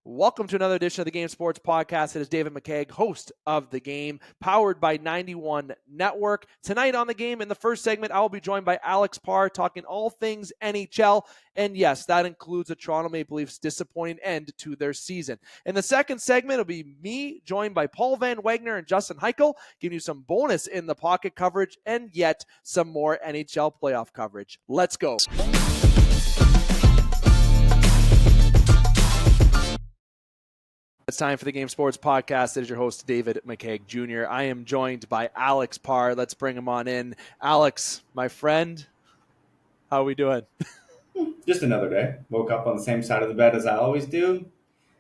Welcome to another edition of the Game Sports Podcast. It is David McCaig, host of The Game, powered by 91 Network. Tonight on The Game, in the first segment, I will be joined by Alex Parr, talking all things NHL. And yes, that includes the Toronto Maple Leafs' disappointing end to their season. In the second segment, it'll be me, joined by Paul VanWagnor and Justin Hykel, giving you some bonus in the pocket coverage and yet some more NHL playoff coverage. Let's go. It's time for the Game Sports Podcast. It is your host, David McCaig Jr. I am joined by Alex Parr. Let's bring him on in. Alex, my friend, how are we doing? Just another day. Woke up on the same side of the bed as I always do.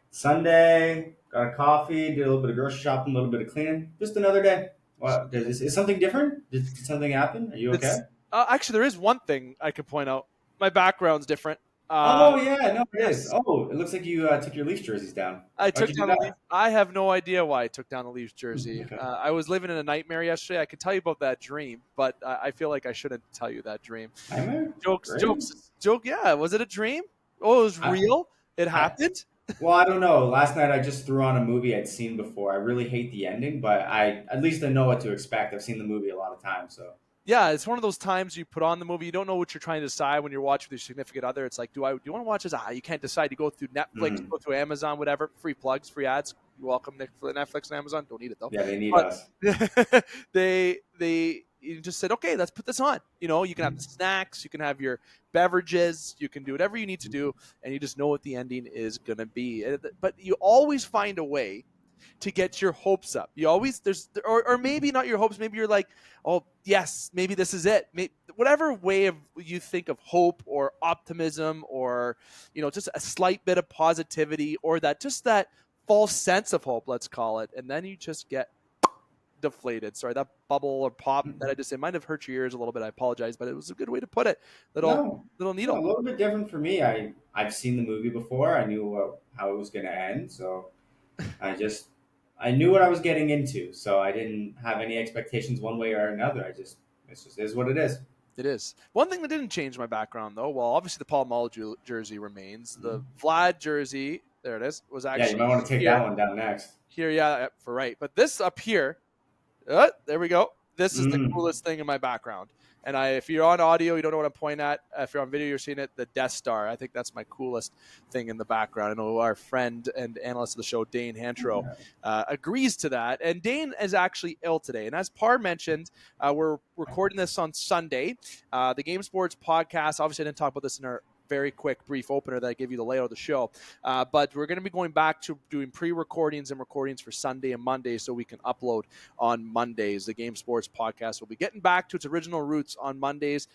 Sunday, got a coffee, did a little bit of grocery shopping, a little bit of cleaning. Just another day. What? Is something different? Did something happen? Are you okay? Actually, there is one thing I could point out. My background's different. It is. Oh, it looks like you took your Leafs jerseys down. I took down the Leafs. I have no idea why I took down the Leafs jersey. Okay. I was living in a nightmare yesterday. I could tell you about that dream, but I feel like I shouldn't tell you that dream. Nightmare? Jokes. Yeah, was it a dream? Oh, it was real? It happened? Well, I don't know. Last night I just threw on a movie I'd seen before. I really hate the ending, but at least I know what to expect. I've seen the movie a lot of times, so. Yeah, it's one of those times you put on the movie, you don't know what you're trying to decide when you're watching with your significant other. It's like, do you want to watch this? You can't decide. You go through Netflix, go through Amazon, whatever. Free plugs, free ads. You're welcome, Netflix and Amazon. Don't need it, though. Yeah, they need us. You just said, okay, let's put this on. You know, you can have the snacks, you can have your beverages, you can do whatever you need to do, and you just know what the ending is going to be. But you always find a way to get your hopes up. You always or maybe not your hopes. Maybe you're like, oh yes, maybe this is it. Whatever way of you think of hope or optimism or just a slight bit of positivity or that false sense of hope, let's call it, and then you just get deflated. Sorry, that bubble or pop that I just said might have hurt your ears a little bit. I apologize, but it was a good way to put it. Little needle. A little bit different for me. I've seen the movie before. I knew how it was going to end, so I knew what I was getting into, so I didn't have any expectations one way or another. It just is what it is. It is. One thing that didn't change my background, though, well, obviously the Paul Mull jersey remains. The Vlad jersey, there it is, was actually. Yeah, you might want to take that one down next. Here, yeah, for right. But this up here, there we go. This is the coolest thing in my background. And if you're on audio, you don't know what I'm pointing at. If you're on video, you're seeing it, the Death Star. I think that's my coolest thing in the background. I know our friend and analyst of the show, Dane Hantro, agrees to that. And Dane is actually ill today. And as Parr mentioned, we're recording this on Sunday. The Game Sports Podcast, obviously I didn't talk about this in our very quick, brief opener that I gave you the layout of the show. But we're going to be going back to doing pre-recordings and recordings for Sunday and Monday so we can upload on Mondays. The Game Sports Podcast will be getting back to its original roots on Mondays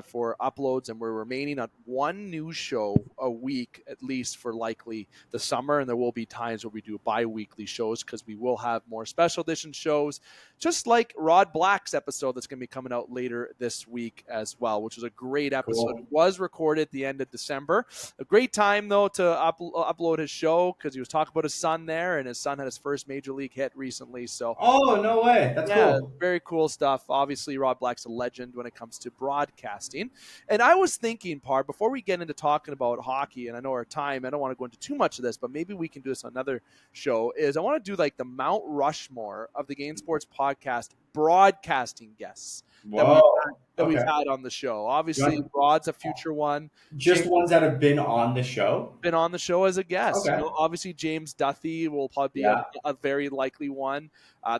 for uploads, and we're remaining on one new show a week, at least for likely the summer, and there will be times where we do bi-weekly shows because we will have more special edition shows, just like Rod Black's episode that's going to be coming out later this week as well, which is a great episode. Cool. It was recorded at the end of December. A great time, though, to upload his show because he was talking about his son there, and his son had his first major league hit recently. So, oh, no way. That's cool. Very cool stuff. Obviously, Rod Black's a legend when it comes to broadcasting. And I was thinking, Parr, before we get into talking about hockey, and I know our time, I don't want to go into too much of this, but maybe we can do this on another show, is I want to do like the Mount Rushmore of the Game Sports Podcast broadcasting guests that we've had on the show. Obviously, Rod's a future one. Just ones that have been on the show? Been on the show as a guest. Okay. Obviously, James Duthie will probably be a very likely one.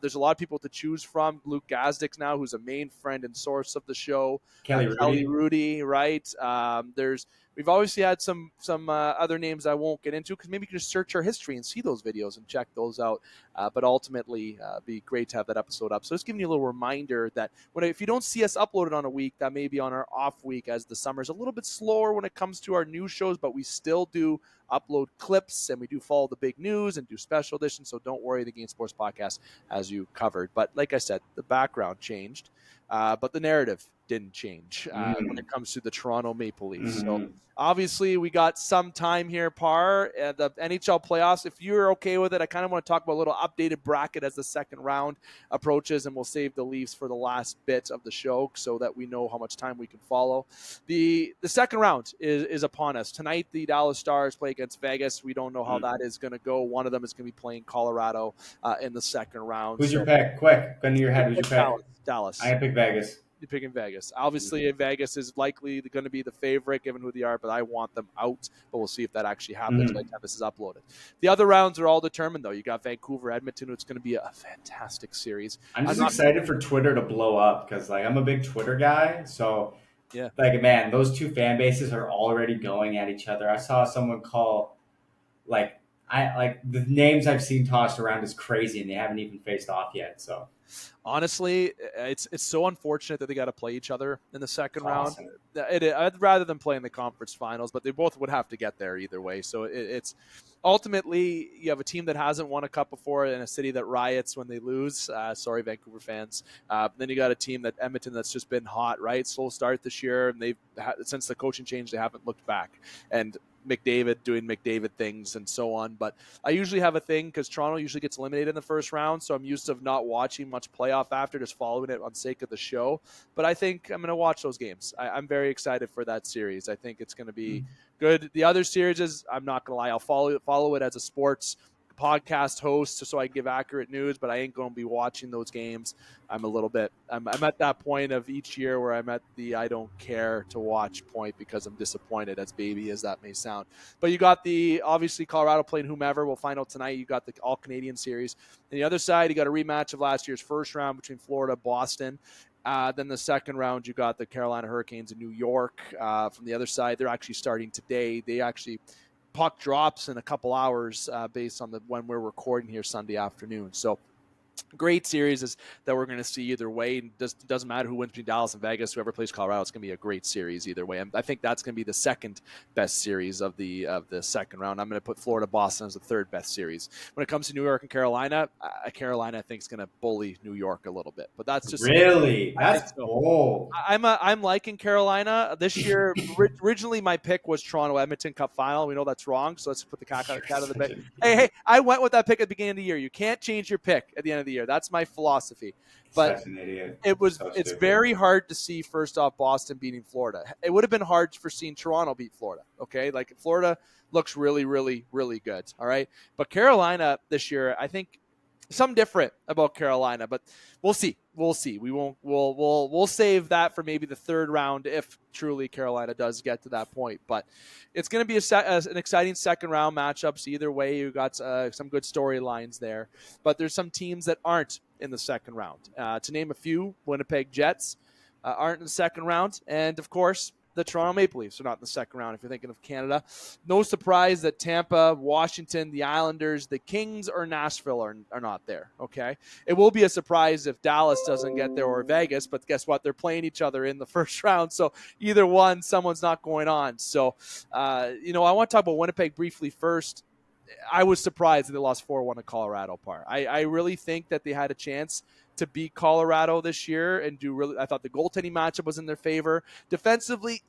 There's a lot of people to choose from. Luke Gazdick's now, who's a main friend and source of the show. Kelly Rudy, right? We've obviously had some other names I won't get into because maybe you can just search our history and see those videos and check those out. But ultimately, be great to have that episode up. So just giving you a little reminder that if you don't see us uploaded on a week, that may be on our off week as the summer's a little bit slower when it comes to our news shows, but we still do upload clips and we do follow the big news and do special editions. So don't worry, the Game Sports Podcast has you covered. But like I said, the background changed, but the narrative didn't change when it Mm. comes to the Toronto Maple Leafs. So Mhm. obviously we got some time here, Parr. The NHL playoffs, if you're okay with it, I kind of want to talk about a little updated bracket as the second round approaches, and we'll save the Leafs for the last bit of the show so that we know how much time we can follow. The second round is upon us. Tonight, the Dallas Stars play against Vegas. We don't know how that is going to go. One of them is going to be playing Colorado in the second round. Who's your So pick? Quick, gun to your head. Who's your pick? Dallas. I'm gonna pick Vegas. You're picking Vegas. Obviously, Vegas is likely going to be the favorite given who they are, but I want them out. But we'll see if that actually happens by the time this is uploaded. The other rounds are all determined, though. You got Vancouver, Edmonton. It's going to be a fantastic series. I'm just excited for Twitter to blow up because, like, I'm a big Twitter guy. So, yeah, like, man, those two fan bases are already going at each other. I saw someone call, like, the names I've seen tossed around is crazy, and they haven't even faced off yet. So, honestly, it's so unfortunate that they got to play each other in the second round. awesome. I'd rather than play in the conference finals, but they both would have to get there either way. So it's ultimately you have a team that hasn't won a cup before in a city that riots when they lose. Sorry, Vancouver fans. Then you got a team that Edmonton that's just been hot, right? Slow start this year, and they've since the coaching change they haven't looked back. And McDavid doing McDavid things and so on. But I usually have a thing because Toronto usually gets eliminated in the first round, so I'm used to not watching much playoff after, just following it on sake of the show. But I think I'm going to watch those games. I'm very excited for that series. I think it's going to be good. The other series is, I'm not going to lie, I'll follow it as a sports podcast host so I can give accurate news, but I ain't going to be watching those games. I'm at that point of each year where I'm at the I don't care to watch point because I'm disappointed, as baby as that may sound. But you got the, obviously, Colorado playing whomever. We'll find out tonight. You got the all-Canadian series. On the other side, you got a rematch of last year's first round between Florida, Boston. Then the second round, you got the Carolina Hurricanes in New York. From the other side, they're actually starting today. Puck drops in a couple hours based on when we're recording here Sunday afternoon. So great series that we're going to see either way. It doesn't matter who wins between Dallas and Vegas. Whoever plays Colorado, it's going to be a great series either way. And I think that's going to be the second best series of the second round. I'm going to put Florida Boston as the third best series. When it comes to New York and Carolina, Carolina I think is going to bully New York a little bit. But that's just really that's bold. I'm liking Carolina this year. Originally, my pick was Toronto Edmonton Cup final. We know that's wrong, so let's put the cat out of the bag. Hey, I went with that pick at the beginning of the year. You can't change your pick at the end of the year. That's my philosophy. But Such an idiot. It's very hard to see, first off, Boston beating Florida. It would have been hard for seeing Toronto beat Florida. Okay, like Florida looks really, really, really good. All right, but Carolina this year, I think something different about Carolina, but we'll see. We'll see. We'll save that for maybe the third round if truly Carolina does get to that point. But it's going to be an exciting second round matchups. Either way, you got some good storylines there. But there's some teams that aren't in the second round. To name a few, Winnipeg Jets aren't in the second round, and of course, the Toronto Maple Leafs are not in the second round if you're thinking of Canada. No surprise that Tampa, Washington, the Islanders, the Kings, or Nashville are not there, okay? It will be a surprise if Dallas doesn't get there or Vegas, but guess what? They're playing each other in the first round, so either one, someone's not going on. So, I want to talk about Winnipeg briefly first. I was surprised that they lost 4-1 to Colorado. I really think that they had a chance to beat Colorado this year and I thought the goaltending matchup was in their favor. Defensively,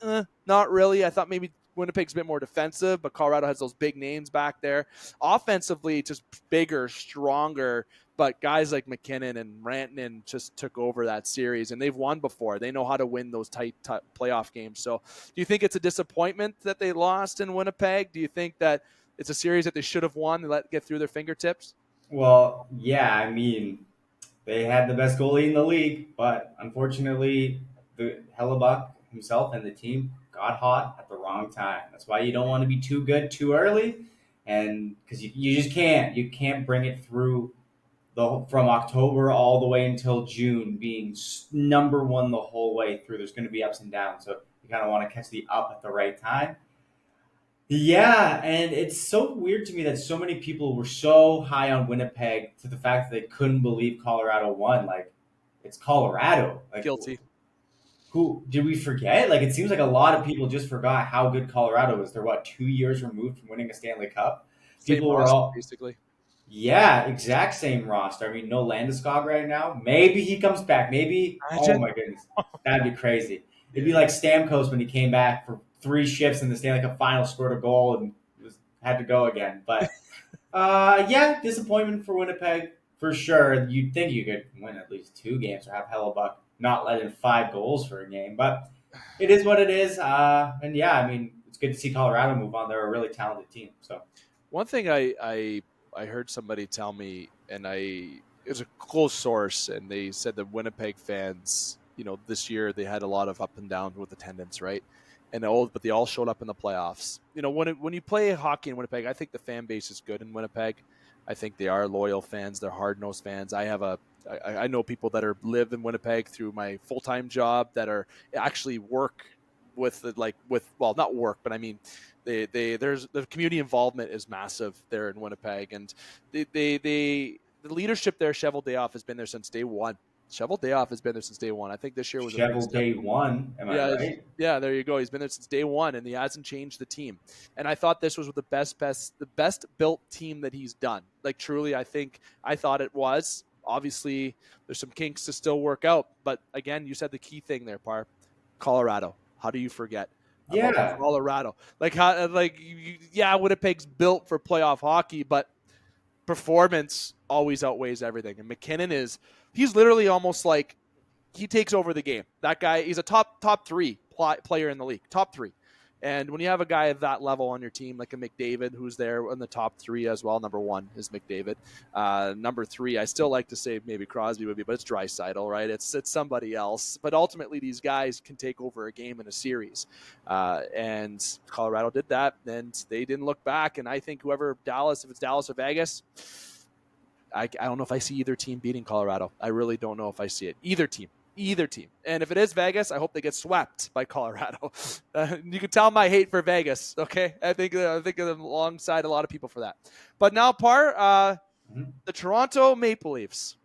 not really. I thought maybe Winnipeg's a bit more defensive, but Colorado has those big names back there. Offensively, just bigger, stronger, but guys like McKinnon and Rantanen just took over that series, and they've won before. They know how to win those tight playoff games. So do you think it's a disappointment that they lost in Winnipeg? Do you think that it's a series that they should have won and let get through their fingertips? Well, yeah, I mean, they had the best goalie in the league, but unfortunately, the Hellebuck himself and the team got hot at the wrong time. That's why you don't want to be too good too early, and because you just can't. You can't bring it through from October all the way until June, being number one the whole way through. There's going to be ups and downs, so you kind of want to catch the up at the right time. Yeah, and it's so weird to me that so many people were so high on Winnipeg to the fact that they couldn't believe Colorado won. Like, it's Colorado. Like, Guilty. who did we forget? Like, it seems like a lot of people just forgot how good Colorado is. They're 2 years removed from winning a Stanley Cup. Same People were roster, all basically. Yeah, exact same roster. I mean, no Landeskog right now. Maybe he comes back. Maybe. Oh Imagine. my goodness, that'd be crazy. It'd be Yeah. like Stamkos when he came back for 3 shifts in the Stanley Cup final, scored a goal, and had to go again. But yeah, disappointment for Winnipeg for sure. You'd think you could win at least 2 games or have Hellebuck not let in 5 goals for a game, but it is what it is. And yeah, I mean, it's good to see Colorado move on. They're a really talented team. So One thing I heard somebody tell me, and it was a close source, and they said that Winnipeg fans, this year they had a lot of up and down with attendance, right? But they all showed up in the playoffs. When you play hockey in Winnipeg, I think the fan base is good in Winnipeg. I think they are loyal fans. They're hard nosed fans. I know people that live in Winnipeg through my full time job that are actually work not work, but I mean there's the community involvement is massive there in Winnipeg, and the leadership there. Shovel Dayoff has been there since day one. Shovel Dayoff has been there since day one. I think this year was a big Shovel step. day one, am I Yeah, right? yeah, there you go. He's been there since day one, and he hasn't changed the team. And I thought this was the best built team that he's done. Like truly, I thought it was. Obviously, there's some kinks to still work out, but again, you said the key thing there, Parr. Colorado. How do you forget about Yeah, Colorado? Yeah, Winnipeg's built for playoff hockey, but performance always outweighs everything. And he's literally almost like he takes over the game. That guy, he's a top three player in the league, top three. And when you have a guy at that level on your team, like a McDavid, who's there in the top three as well, number one is McDavid. Number three, I still like to say maybe Crosby would be, but it's Draisaitl, right? It's somebody else. But ultimately, these guys can take over a game in a series. And Colorado did that, and they didn't look back. And I think if it's Dallas or Vegas, I don't know if I see either team beating Colorado. I really don't know if I see it. Either team. And if it is Vegas, I hope they get swept by Colorado. You can tell my hate for Vegas, okay? I think I'm alongside a lot of people for that. But now, Parr, the Toronto Maple Leafs.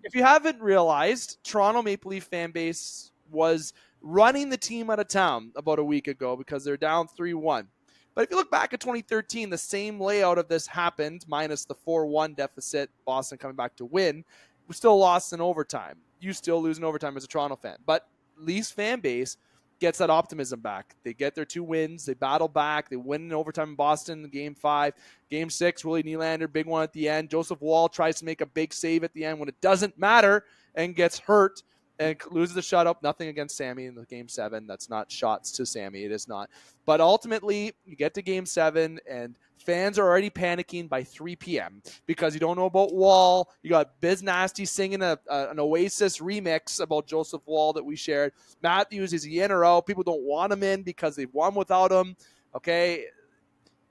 If you haven't realized, Toronto Maple Leaf fan base was running the team out of town about a week ago because they're down 3-1. But if you look back at 2013, the same layout of this happened, minus the 4-1 deficit, Boston coming back to win. We still lost in overtime. You still lose in overtime as a Toronto fan. But Leafs fan base gets that optimism back. They get their 2 wins. They battle back. They win in overtime in Boston in Game 5. Game 6, Willie Nylander, big one at the end. Joseph Woll tries to make a big save at the end when it doesn't matter and gets hurt and loses the shutout. Nothing against Sammy in the Game 7. That's not shots to Sammy. It is not. But ultimately, you get to Game 7, and fans are already panicking by 3 p.m. because you don't know about Wall. You got Biz Nasty singing an Oasis remix about Joseph Wall that we shared. Matthews, is he in or out? People don't want him in because they've won without him. Okay?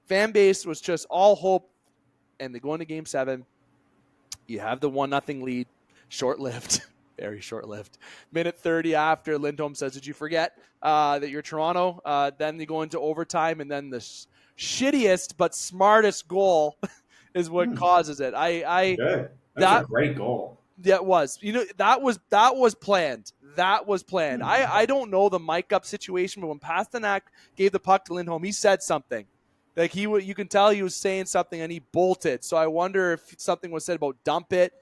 Fan base was just all hope, and they go into Game 7. You have the 1-0 lead, short-lived. Very short-lived. Minute 30 after, Lindholm says, "Did you forget that you're Toronto?" Then they go into overtime, and then the shittiest but smartest goal is what causes it. good. That's a great goal. Yeah, it was. That was planned. That was planned. I don't know the mic up situation, but when Pasternak gave the puck to Lindholm, he said something. Like you can tell he was saying something, and he bolted. So I wonder if something was said about dump it.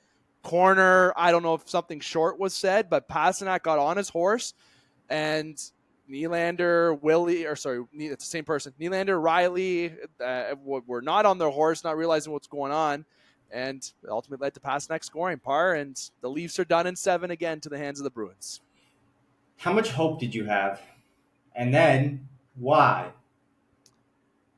Corner, I don't know if something short was said, but Pasternak got on his horse, and Nylander, it's the same person. Nylander, Riley were not on their horse, not realizing what's going on, and ultimately led to Pasternak scoring, Parr, and the Leafs are done in 7 again to the hands of the Bruins. How much hope did you have? And then, why?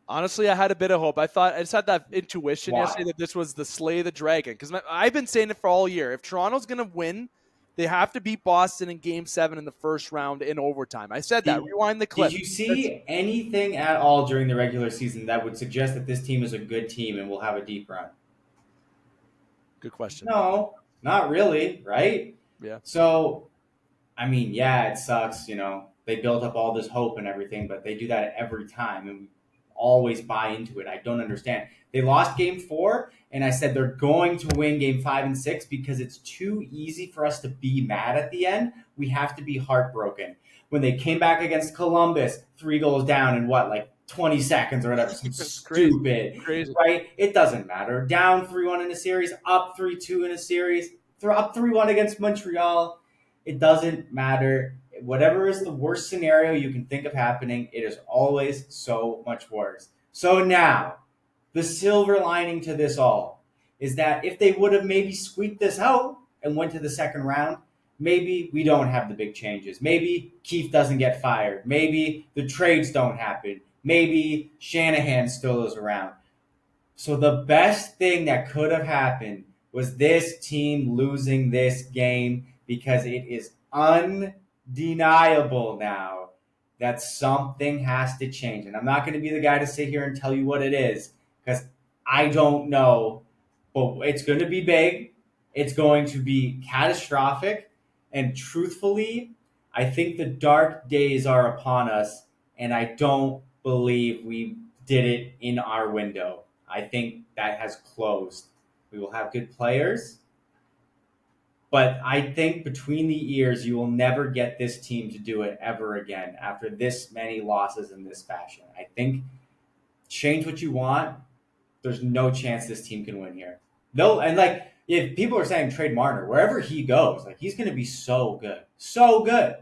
Honestly, I had a bit of hope. I just had that intuition Why? yesterday that this was the Slay the Dragon. Because I've been saying it for all year. If Toronto's going to win, they have to beat Boston in Game 7 in the first round in overtime. I said that. Rewind the clip. Did you see anything at all during the regular season that would suggest that this team is a good team and will have a deep run? Good question. No, not really, right? Yeah. So, I mean, yeah, it sucks, They built up all this hope and everything, but they do that every time, and we always buy into it. I don't understand. They lost Game 4, and I said they're going to win Game 5 and 6 because it's too easy for us to be mad at the end. We have to be heartbroken. When they came back against Columbus, 3 goals down in 20 seconds or whatever, some It's crazy. stupid, Crazy. right? It doesn't matter. Down 3-1 in a series, up 3-2 in a series, up 3-1 against Montreal. It doesn't matter. Whatever is the worst scenario you can think of happening, it is always so much worse. So now, the silver lining to this all is that if they would have maybe squeaked this out and went to the second round, maybe we don't have the big changes. Maybe Keefe doesn't get fired. Maybe the trades don't happen. Maybe Shanahan still is around. So the best thing that could have happened was this team losing this game, because it is undeniable now that something has to change. And I'm not going to be the guy to sit here and tell you what it is, because I don't know, but it's going to be big. It's going to be catastrophic. And truthfully, I think the dark days are upon us, and I don't believe we did it in our window. I think that has closed. We will have good players, but I think between the ears, you will never get this team to do it ever again after this many losses in this fashion. I think change what you want. There's no chance this team can win here. No, and like if people are saying trade Marner, wherever he goes, like he's going to be so good, so good.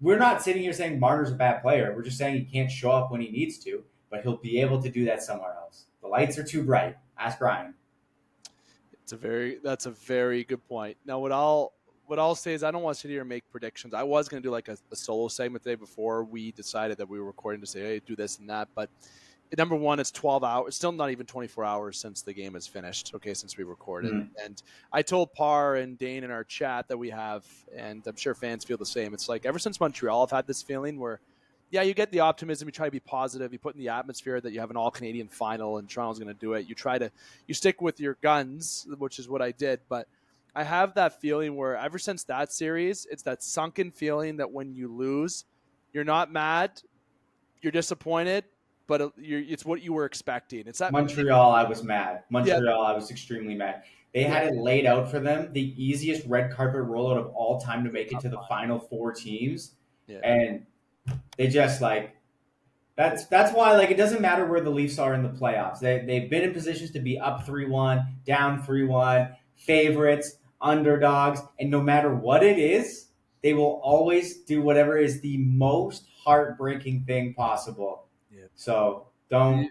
We're not sitting here saying Marner's a bad player. We're just saying he can't show up when he needs to, but he'll be able to do that somewhere else. The lights are too bright. Ask Ryan. That's a very good point. Now, what I'll say is I don't want to sit here and make predictions. I was going to do like a solo segment today before we decided that we were recording to say, hey, do this and that. But number one, it's 12 hours. It's still not even 24 hours since the game is finished. Okay, since we recorded. And I told Parr and Dane in our chat that we have, and I'm sure fans feel the same. It's like ever since Montreal, I've had this feeling where, yeah, you get the optimism. You try to be positive. You put in the atmosphere that you have an all-Canadian final and Toronto's going to do it. You stick with your guns, which is what I did. But I have that feeling where ever since that series, it's that sunken feeling that when you lose, you're not mad, you're disappointed, but it's what you were expecting. It's that Montreal, I was mad. I was extremely mad. They had it laid out for them, the easiest red carpet rollout of all time to make it to the final four teams. Yeah. And they just like that's why like it doesn't matter where the Leafs are in the playoffs. They've been in positions to be up 3-1, down 3-1, favorites, underdogs, and no matter what it is, they will always do whatever is the most heartbreaking thing possible. Yeah. So don't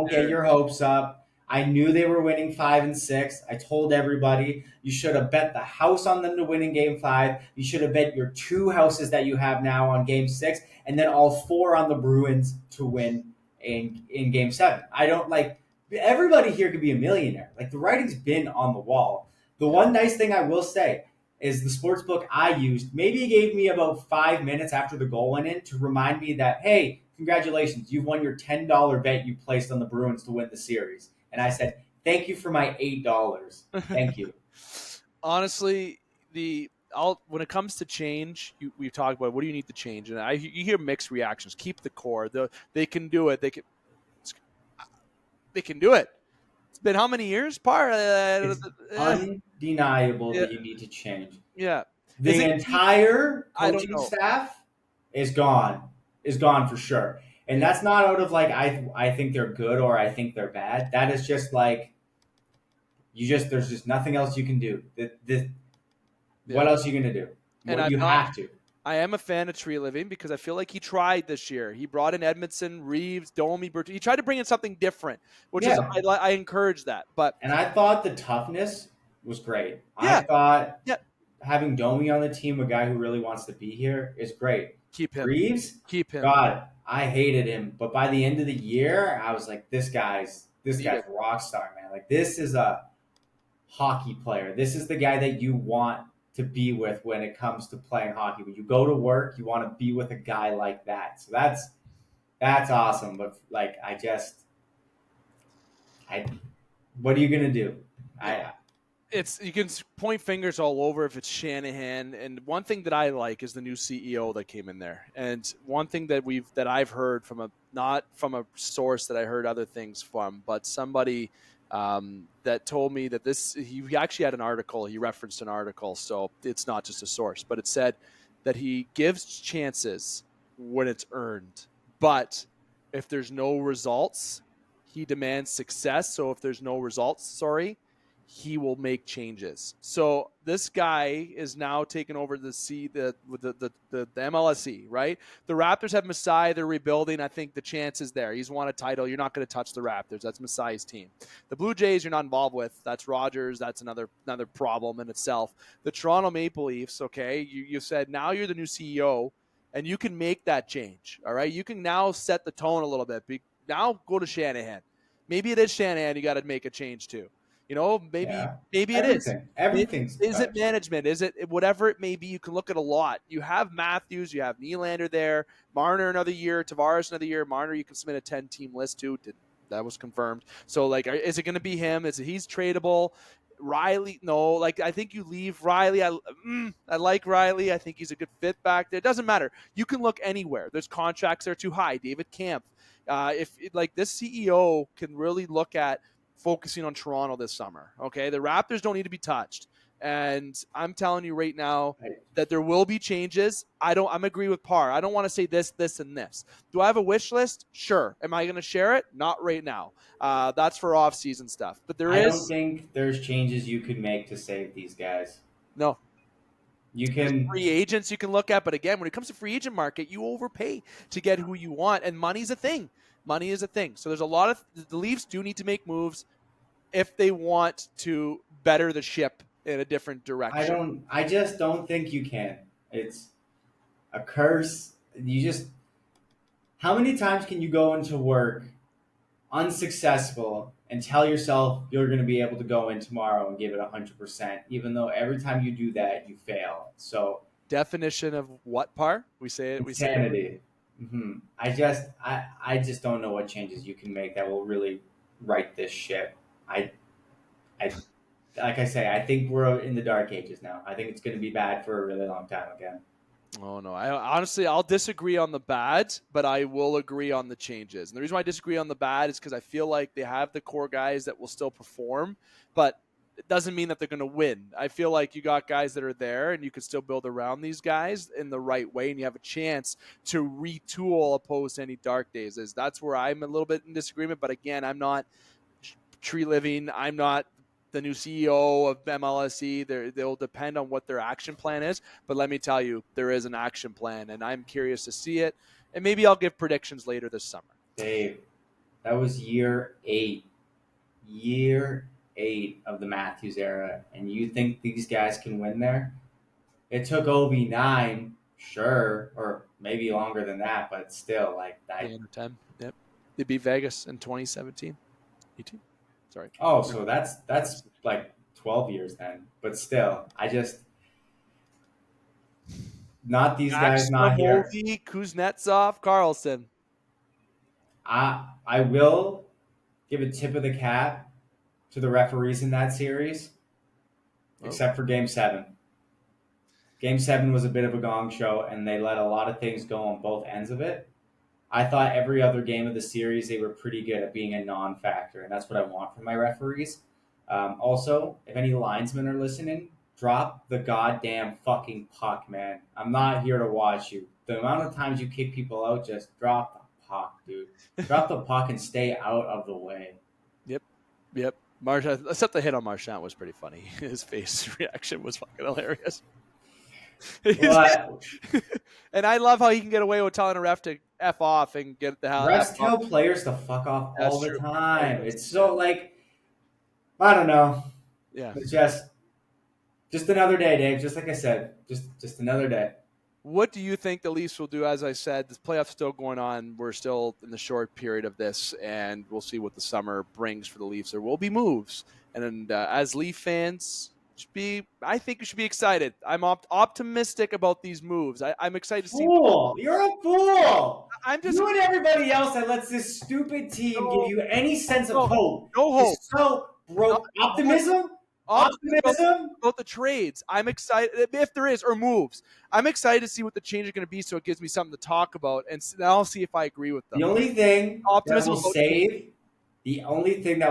get your hopes up. I knew they were winning 5 and 6. I told everybody you should have bet the house on them to win in Game 5. You should have bet your 2 houses that you have now on Game 6, and then all 4 on the Bruins to win in Game 7. I don't like everybody here could be a millionaire. Like the writing's been on the wall. The one nice thing I will say is the sports book I used maybe gave me about 5 minutes after the goal went in to remind me that, hey, congratulations, you've won your $10 bet you placed on the Bruins to win the series. And I said, thank you for my $8. Thank you. Honestly, when it comes to change, we've talked about what do you need to change, and you hear mixed reactions. Keep the core. They can do it. They can do it. It's been how many years? It's undeniable that you need to change. Yeah. The entire coaching staff is gone. Is gone for sure. And that's not out of like I think they're good or I think they're bad. That is just like there's just nothing else you can do. What else are you gonna do? You have to. I am a fan of Tree Living because I feel like he tried this year. He brought in Edmondson, Reeves, Domi, he tried to bring in something different, which is I encourage that. And I thought the toughness was great. Yeah. I thought having Domi on the team, a guy who really wants to be here, is great. Keep him. Reeves, keep him. God, I hated him, but by the end of the year, I was like, this guy's a rock star, man. Like this is a hockey player. This is the guy that you want to be with when it comes to playing hockey. When you go to work, you want to be with a guy like that. So that's awesome. But like, what are you gonna do? You can point fingers all over if it's Shanahan. And one thing that I like is the new CEO that came in there. And one thing that I've heard not from a source that I heard other things from, but somebody that told me that he actually had an article. He referenced an article, so it's not just a source, but it said that he gives chances when it's earned, but If there's no results, he demands success. So if there's no results, he will make changes. So this guy is now taking over the MLSE, right? The Raptors have Masai. They're rebuilding. I think the chance is there. He's won a title. You're not going to touch the Raptors. That's Masai's team. The Blue Jays you're not involved with. That's Rogers. That's another problem in itself. The Toronto Maple Leafs, okay, you said now you're the new CEO, and you can make that change, all right? You can now set the tone a little bit. Now go to Shanahan. Maybe it is Shanahan you got to make a change to. Maybe it is. Everything's is it management? Is it whatever it may be? You can look at a lot. You have Matthews, you have Nylander there, Marner another year, Tavares another year. Marner you can submit a 10-team list to. That was confirmed. So is it going to be him? He's tradable? Riley, no. I think you leave Riley. I like Riley. I think he's a good fit back there. It doesn't matter. You can look anywhere. There's contracts that are too high. David Kampf. If this CEO can really look at focusing on Toronto this summer. Okay. The Raptors don't need to be touched. And I'm telling you right now that there will be changes. I'm agree with Parr. I don't want to say this, and this. Do I have a wish list? Sure. Am I going to share it? Not right now. That's for off-season stuff. But I don't think there's changes you can make to save these guys. No. You can. There's free agents you can look at. But again, when it comes to free agent market, you overpay to get who you want. And money's a thing. Money is a thing. So there's a lot of the Leafs do need to make moves if they want to better the ship in a different direction. I just don't think you can. It's a curse. How many times can you go into work unsuccessful and tell yourself you're going to be able to go in tomorrow and give it 100%, even though every time you do that, you fail. So definition of what, Parr? We say it. Insanity. Mm-hmm. I just don't know what changes you can make that will really right this ship. Like I say, I think we're in the dark ages now. I think it's going to be bad for a really long time again. Oh, no. I'll disagree on the bad, but I will agree on the changes. And the reason why I disagree on the bad is because I feel like they have the core guys that will still perform, but it doesn't mean that they're going to win. I feel like you got guys that are there, and you can still build around these guys in the right way, and you have a chance to retool opposed to any dark days. That's where I'm a little bit in disagreement, but again, I'm not tree living. I'm not the new CEO of MLSE. They'll depend on what their action plan is. But let me tell you, there is an action plan, and I'm curious to see it. And maybe I'll give predictions later this summer. Dave, that was year 8. Year 8 of the Matthews era. And you think these guys can win there? It took Obi 9, sure, or maybe longer than that, but still, 8 or 10. Yep. They beat Vegas in 2017. 18. Sorry. Oh, so that's 12 years then. But still, not these guys, not here. Kuznetsov, Carlson. I will give a tip of the cap to the referees in that series, except for Game 7. Game 7 was a bit of a gong show, and they let a lot of things go on both ends of it. I thought every other game of the series, they were pretty good at being a non-factor, and that's what I want from my referees. Also, if any linesmen are listening, drop the goddamn fucking puck, man. I'm not here to watch you. The amount of times you kick people out, just drop the puck, dude. Drop the puck and stay out of the way. Yep. Marchand, except the hit on Marchand was pretty funny. His face reaction was fucking hilarious. And I love how he can get away with telling a ref to F off and get the hell. Refs tell players to fuck off all the time. It's so I don't know. Yeah. It's just another day, Dave. Just like I said, just another day. What do you think the Leafs will do? As I said, this playoff's still going on. We're still in the short period of this, and we'll see what the summer brings for the Leafs. There will be moves, and as Leaf fans, I think you should be excited. I'm optimistic about these moves. I'm excited to see. Fool! You're a fool! I'm just you and everybody else that lets this stupid team give you any sense of hope. No hope. It's so broke. Optimism? Optimism? About the trades. I'm excited, if there is, or moves. I'm excited to see what the change is going to be, so it gives me something to talk about, and now I'll see if I agree with them. The only thing that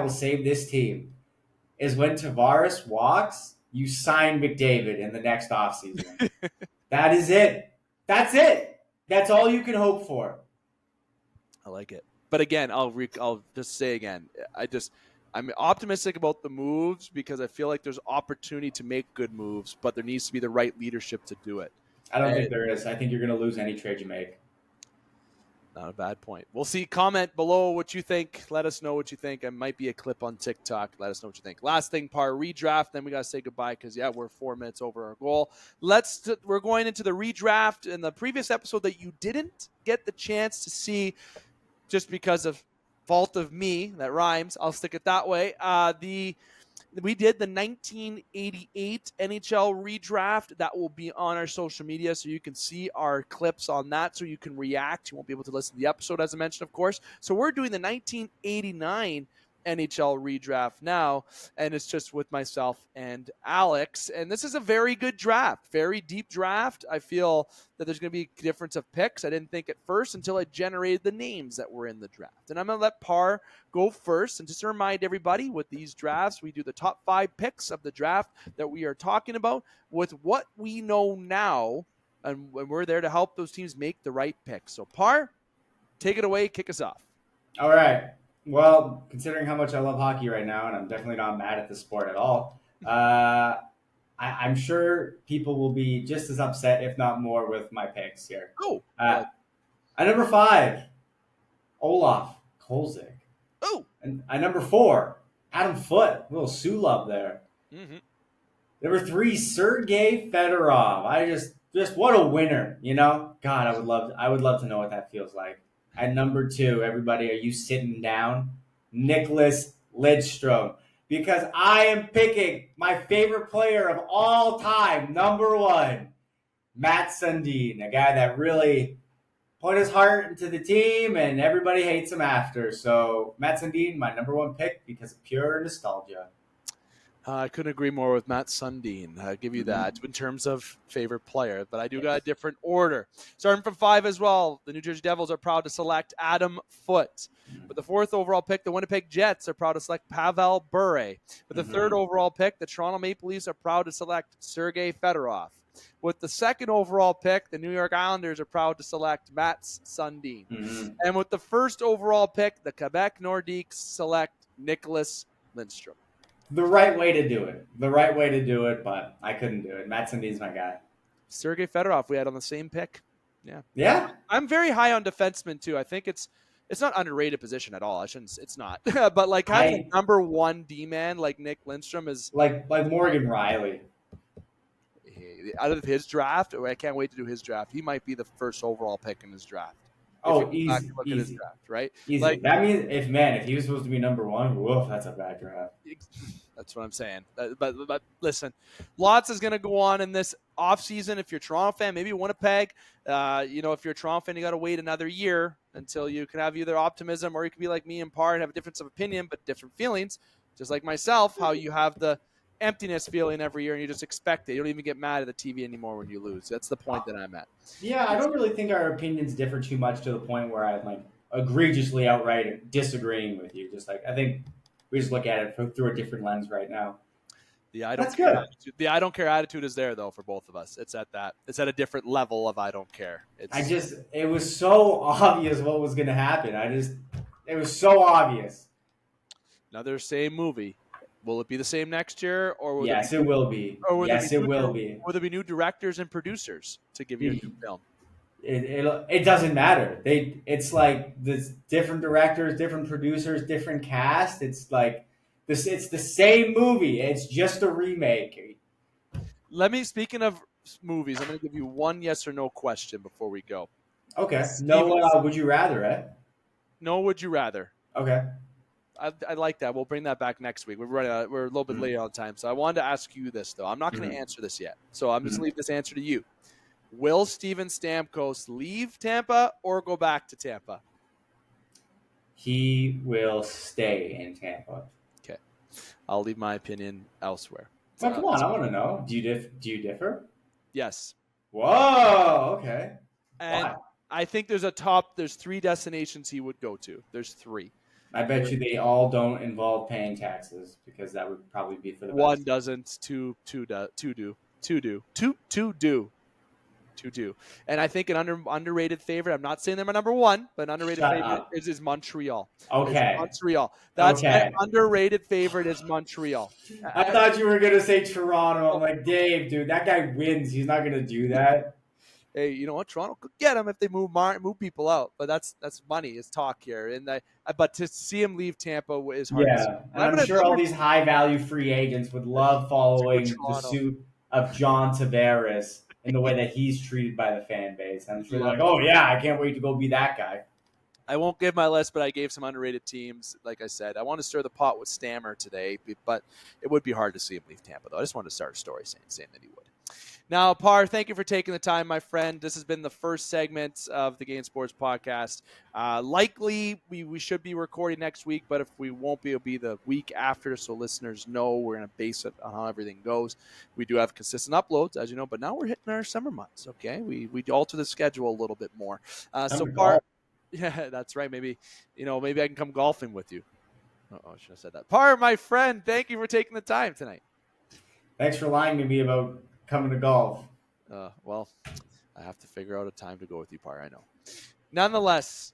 will save this team is when Tavares walks, you sign McDavid in the next offseason. That is it. That's it. That's all you can hope for. I like it. But again, I'll just say again, I'm optimistic about the moves because I feel like there's opportunity to make good moves, but there needs to be the right leadership to do it. I don't think there is. I think you're going to lose any trade you make. Not a bad point. We'll see. Comment below what you think. Let us know what you think. It might be a clip on TikTok. Let us know what you think. Last thing, Parr, redraft. Then we got to say goodbye because, we're 4 minutes over our goal. We're going into the redraft. In the previous episode that you didn't get the chance to see just because of fault of me, that rhymes, I'll stick it that way. We did the 1988 NHL redraft. That will be on our social media, so you can see our clips on that, so you can react. You won't be able to listen to the episode, as I mentioned, of course. So we're doing the 1989 NHL redraft now, and it's just with myself and Alex. And this is a very good draft, very deep draft. I feel that there's going to be a difference of picks. I didn't think at first until I generated the names that were in the draft. And I'm going to let Parr go first. And just to remind everybody, with these drafts, we do the top 5 picks of the draft that we are talking about with what we know now, and we're there to help those teams make the right pick. So Parr, take it away, kick us off. All right. Well, considering how much I love hockey right now, and I'm definitely not mad at the sport at all, I'm sure people will be just as upset, if not more, with my picks here. At number 5, Olaf Kolzig. And at number 4, Adam Foote. A little Sioux love there. Mm-hmm. Number 3, Sergei Fedorov. I just what a winner, God, I would love to know what that feels like. At number 2, everybody, are you sitting down? Nicholas Lidstrom. Because I am picking my favorite player of all time, number 1, Matt Sundin, a guy that really put his heart into the team, and everybody hates him after. So Matt Sundin, my number 1 pick because of pure nostalgia. I couldn't agree more with Matt Sundin. I'll give you that in terms of favorite player, but I do got a different order. Starting from 5 as well, the New Jersey Devils are proud to select Adam Foote. With the 4th overall pick, the Winnipeg Jets are proud to select Pavel Bure. With the 3rd overall pick, the Toronto Maple Leafs are proud to select Sergei Fedorov. With the 2nd overall pick, the New York Islanders are proud to select Matt Sundin. And with the 1st overall pick, the Quebec Nordiques select Nicholas Lidstrom. The right way to do it, but I couldn't do it. Matt Sundin's my guy. Sergei Fedorov, we had on the same pick. Yeah. I'm very high on defensemen too. I think it's not underrated position at all. It's not. But like having a number 1 D-man like Nick Lidstrom is like Morgan Riley. Out of his draft, I can't wait to do his draft. He might be the 1st overall pick in his draft. Easy. Look at his draft, right? Easy. Like, that means if he was supposed to be number 1, woof, that's a bad draft. That's what I'm saying. But listen, lots is going to go on in this offseason. If you're a Toronto fan, maybe Winnipeg, if you're a Toronto fan, you got to wait another year until you can have either optimism, or you can be like me and Parr and have a difference of opinion but different feelings, just like myself, how you have the emptiness feeling every year and you just expect it. You don't even get mad at the TV anymore when you lose. That's the point that I'm at. Yeah, I don't really think our opinions differ too much to the point where I'm like egregiously outright disagreeing with you. Just like I think we just look at it through a different lens right now. The I don't care attitude is there though for both of us. It's at a different level of I don't care. It was so obvious what was going to happen. It was so obvious. Another same movie. Will it be the same next year, or will it will be? Yes, it will be. Will there be new directors and producers to give you a new film? It doesn't matter. It's like the different directors, different producers, different cast. It's like this. It's the same movie. It's just a remake. Speaking of movies, I'm going to give you one yes or no question before we go. Okay. No, would you rather, eh? No, would you rather? Okay. I like that. We'll bring that back next week. We're a little bit late on time, so I wanted to ask you this though. I'm not going to answer this yet, so I'm just leave this answer to you. Will Steven Stamkos leave Tampa or go back to Tampa? He will stay in Tampa. Okay, I'll leave my opinion elsewhere. But come on, I want to know. Do you differ? Yes. Whoa. Okay. And why? I think there's 3 destinations he would go to. There's 3. I bet you they all don't involve paying taxes because that would probably be for the best. One doesn't. Two do. 2-2. And I think an underrated favorite, I'm not saying they're my number one, but an underrated Shut favorite up. is Montreal. Okay. Montreal. That's my Okay. underrated favorite is Montreal. I thought you were going to say Toronto. I'm like, Dave, dude, that guy wins. He's not going to do that. Hey, you know what? Toronto could get him if they move people out, but that's money. It's talk here, and but to see him leave Tampa is hard. To see. Yeah, and I'm sure all these high-value free agents would love following the suit of John Tavares in the way that he's treated by the fan base. I'm sure they're like, oh yeah, I can't wait to go be that guy. I won't give my list, but I gave some underrated teams. Like I said, I want to stir the pot with Stammer today, but it would be hard to see him leave Tampa, though. I just wanted to start a story saying that he would. Now, Parr, thank you for taking the time, my friend. This has been the first segment of the Game Sports Podcast. Likely, we should be recording next week, but if we won't be, it'll be the week after, so listeners know we're going to base it on how everything goes. We do have consistent uploads, as you know, but now we're hitting our summer months, okay? We alter the schedule a little bit more. So, Parr, yeah, that's right. Maybe I can come golfing with you. I should have said that. Parr, my friend, thank you for taking the time tonight. Thanks for lying to me about coming to golf. Well, I have to figure out a time to go with you, Parr. I know. Nonetheless,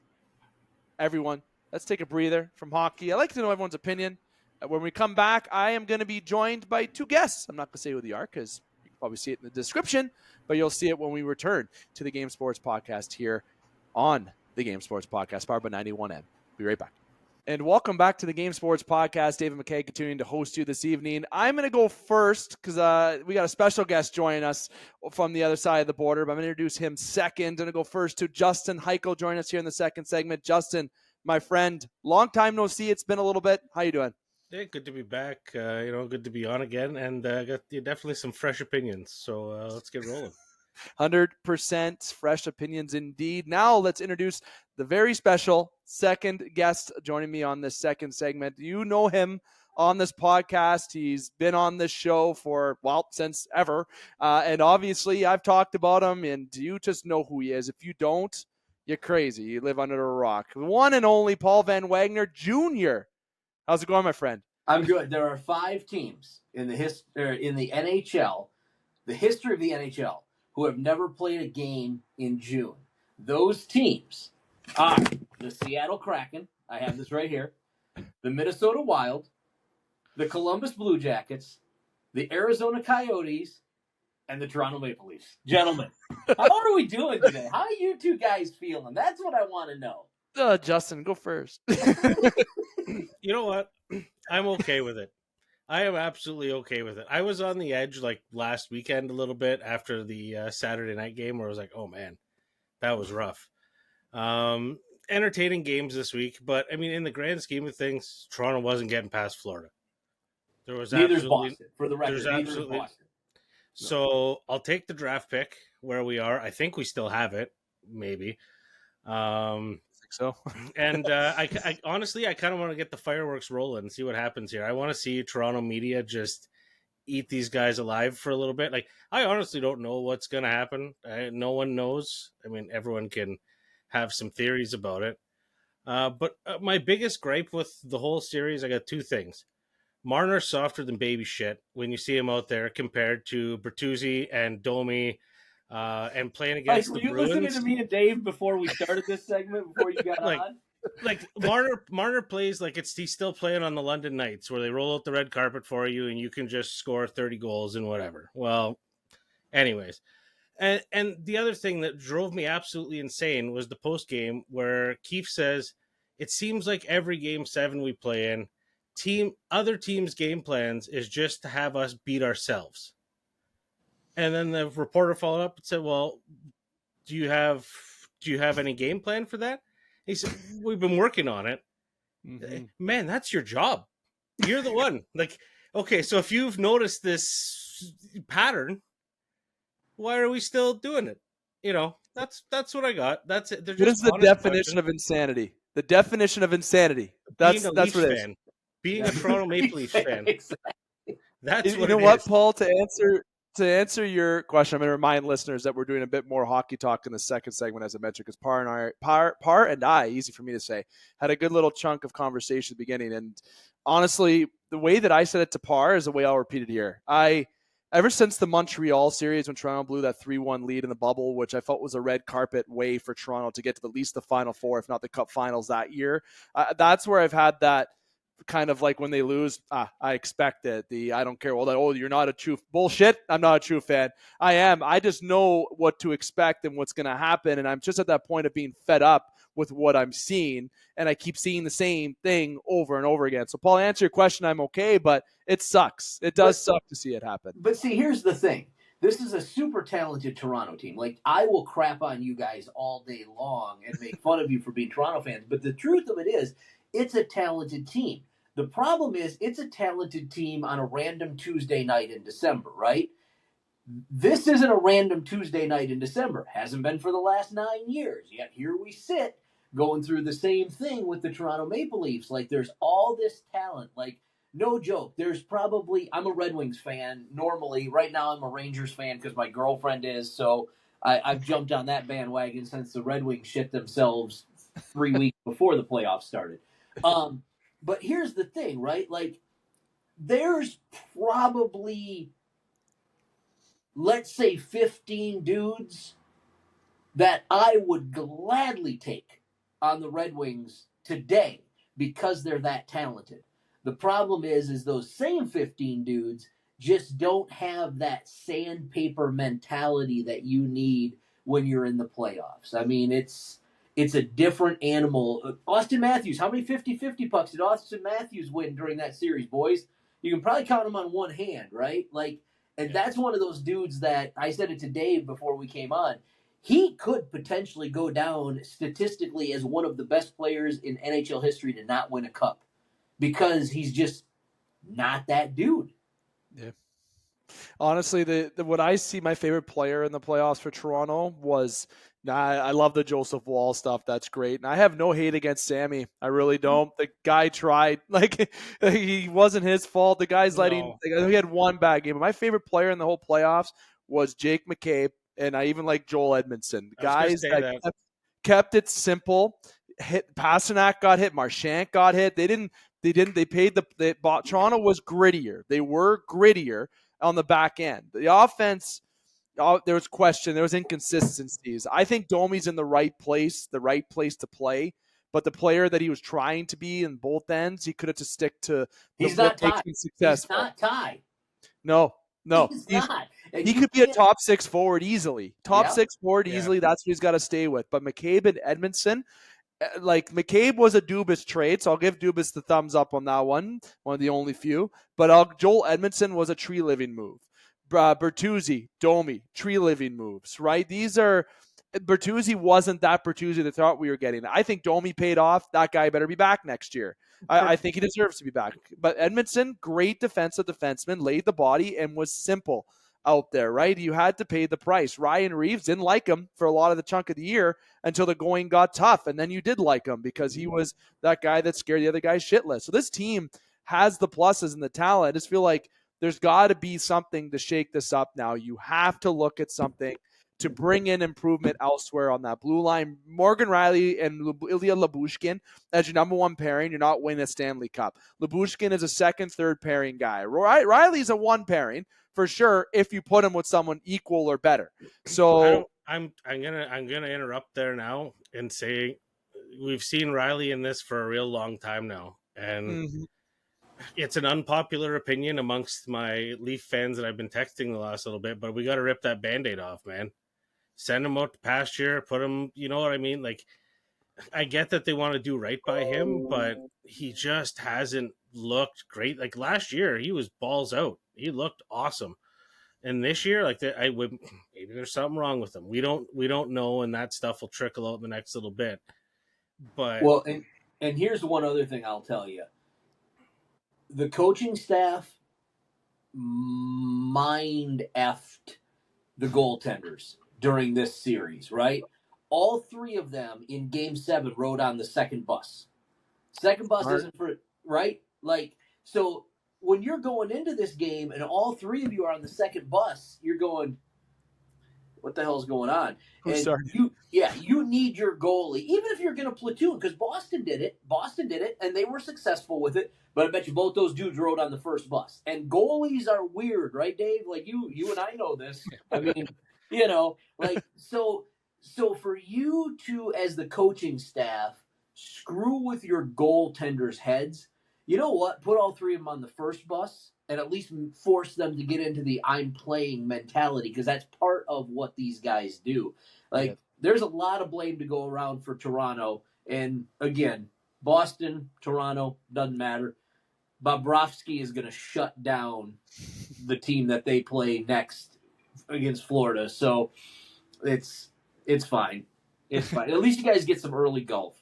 everyone, let's take a breather from hockey. I like to know everyone's opinion. When we come back, I am going to be joined by two guests. I'm not going to say who they are because you can probably see it in the description, but you'll see it when we return to the Game Sports Podcast here on the Game Sports Podcast, powered by 91M. Be right back. And welcome back to the Game Sports Podcast. David McCaig continuing to host you this evening. I'm going to go first because we got a special guest joining us from the other side of the border, but I'm going to introduce him second. I'm going to go first to Justin Hykel joining us here in the second segment. Justin, my friend, long time no see. It's been a little bit. How you doing? Yeah, good to be back. Good to be on again, and got definitely some fresh opinions. So let's get rolling. 100% fresh opinions indeed. Now let's introduce the very special second guest joining me on this second segment. You know him on this podcast. He's been on this show since ever. And obviously I've talked about him, and you just know who he is. If you don't, you're crazy. You live under a rock. The one and only Paul VanWagnor Jr. How's it going, my friend? I'm good. There are 5 teams in the NHL, the history of the NHL, who have never played a game in June. Those teams are the Seattle Kraken. I have this right here. The Minnesota Wild, the Columbus Blue Jackets, the Arizona Coyotes, and the Toronto Maple Leafs. Gentlemen, how are we doing today? How are you two guys feeling? That's what I want to know. Justin, go first. You know what? I'm okay with it. I am absolutely okay with it. I was on the edge like last weekend a little bit after the Saturday night game where I was like, oh man, that was rough. Entertaining games this week, but I mean, in the grand scheme of things, Toronto wasn't getting past Florida. There was neither's Boston, for the record. Neither's Boston. So I'll take the draft pick where we are. I think we still have it, maybe. So and I honestly kind of want to get the fireworks rolling and see what happens here. I want to see Toronto media just eat these guys alive for a little bit. Like, I honestly don't know what's going to happen. No one knows. I mean, everyone can have some theories about it. But my biggest gripe with the whole series, I got 2 things. Marner's softer than baby shit when you see him out there compared to Bertuzzi and Domi. And playing against the Bruins. Were you listening to me and Dave before we started this segment, before you got on? Like Marner plays like he's still playing on the London Knights where they roll out the red carpet for you and you can just score 30 goals and whatever. Well, anyways. And the other thing that drove me absolutely insane was the post game where Keefe says, it seems like every game 7 we play in, other teams' game plans is just to have us beat ourselves. And then the reporter followed up and said, well, do you have any game plan for that? He said, we've been working on it. Mm-hmm. Man, that's your job. You're the one. Like, okay, so if you've noticed this pattern, why are we still doing it? You know, that's what I got. That's it. What is the definition of insanity? The definition of insanity. That's what it is. Being a Toronto Maple Leafs fan. Exactly. That's you know what, Paul, to answer your question, I'm going to remind listeners that we're doing a bit more hockey talk in the second segment, as I mentioned, because Parr and I, easy for me to say, had a good little chunk of conversation at the beginning. And honestly, the way that I said it to Parr is the way I'll repeat it here. ever since the Montreal series when Toronto blew that 3-1 lead in the bubble, which I felt was a red carpet way for Toronto to get to at least the Final Four, if not the Cup Finals that year. That's where I've had that kind of like when they lose, I expect it. I don't care. Well, you're not a true bullshit. I'm not a true fan. I am. I just know what to expect and what's going to happen. And I'm just at that point of being fed up with what I'm seeing. And I keep seeing the same thing over and over again. So Paul, to answer your question, I'm okay, but it sucks. It does suck to see it happen. But see, here's the thing. This is a super talented Toronto team. Like, I will crap on you guys all day long and make fun of you for being Toronto fans. But the truth of it is, it's a talented team. The problem is, it's a talented team on a random Tuesday night in December, right? This isn't a random Tuesday night in December. Hasn't been for the last 9 years. Yet here we sit going through the same thing with the Toronto Maple Leafs. Like, there's all this talent. Like, no joke. There's probably, I'm a Red Wings fan normally. Right now I'm a Rangers fan because my girlfriend is. So I've jumped on that bandwagon since the Red Wings shit themselves 3 weeks before the playoffs started. But here's the thing, right? Like, there's probably, let's say, 15 dudes that I would gladly take on the Red Wings today because they're that talented. The problem is those same 15 dudes just don't have that sandpaper mentality that you need when you're in the playoffs. I mean, it's a different animal. Austin Matthews, how many 50-50 pucks did Austin Matthews win during that series, boys? You can probably count them on one hand, right? Like, and that's one of those dudes that I said it to Dave before we came on. He could potentially go down statistically as one of the best players in NHL history to not win a cup because he's just not that dude. Yeah. Honestly, the what I see my favorite player in the playoffs for Toronto was I love the Joseph Wall stuff. That's great. And I have no hate against Sammy. I really don't. The guy tried. Like, he wasn't his fault. The guy's letting he had one bad game. But my favorite player in the whole playoffs was Jake McCabe, and I even like Joel Edmondson. Guys that kept it simple. Pasternak got hit. Marchand got hit. They paid Toronto was grittier. They were grittier on the back end. The offense, there was question. There was inconsistencies. I think Domi's in the right place to play. But the player that he was trying to be in both ends, he could have just stick to He's not Ty. Successful. He's not Ty. No. He's not. And he could be a top six forward easily. Easily. That's what he's got to stay with. But McCabe and Edmondson, like, McCabe was a Dubas trade, so I'll give Dubas the thumbs up on that one of the only few. But Joel Edmondson was a tree living move. Bertuzzi, Domi, tree living moves, right? Bertuzzi wasn't that Bertuzzi they thought we were getting. I think Domi paid off. That guy better be back next year. I think he deserves to be back. But Edmondson, great defensive defenseman, laid the body and was simple out there, right? You had to pay the price. Ryan Reeves didn't like him for a lot of the chunk of the year until the going got tough, and then you did like him because he was that guy that scared the other guys shitless. So this team has the pluses and the talent. I just feel like there's got to be something to shake this up now. You have to look at something to bring in improvement elsewhere on that blue line. Morgan Rielly and Ilya Lyubushkin as your number one pairing, you're not winning a Stanley Cup. Lyubushkin is a second, third pairing guy. Rielly's a one pairing for sure if you put him with someone equal or better. So I'm gonna interrupt there now and say we've seen Rielly in this for a real long time now, and it's an unpopular opinion amongst my Leaf fans that I've been texting the last little bit, but we got to rip that Band-Aid off, man. Send him out to pasture, put him, you know what I mean? Like, I get that they want to do right by him, but he just hasn't looked great. Like, last year, he was balls out. He looked awesome. And this year, like, maybe there's something wrong with him. We don't know, and that stuff will trickle out in the next little bit. But well, and here's one other thing I'll tell you. The coaching staff mind-effed the goaltenders during this series, right? All three of them in Game 7 rode on the second bus. Second bus isn't for, right? Like, so when you're going into this game and all three of you are on the second bus, you're going, what the hell's going on? Who And started? you need your goalie, even if you're going to platoon, because Boston did it, and they were successful with it. But I bet you both those dudes rode on the first bus. And goalies are weird, right, Dave? Like you and I know this. I mean, like so for you to, as the coaching staff, screw with your goaltenders' heads. You know what? Put all three of them on the first bus and at least force them to get into the I'm playing mentality, because that's part of what these guys do. Like, there's a lot of blame to go around for Toronto. And again, Boston, Toronto, doesn't matter. Bobrovsky is going to shut down the team that they play next against Florida. So it's fine. It's fine. At least you guys get some early golf.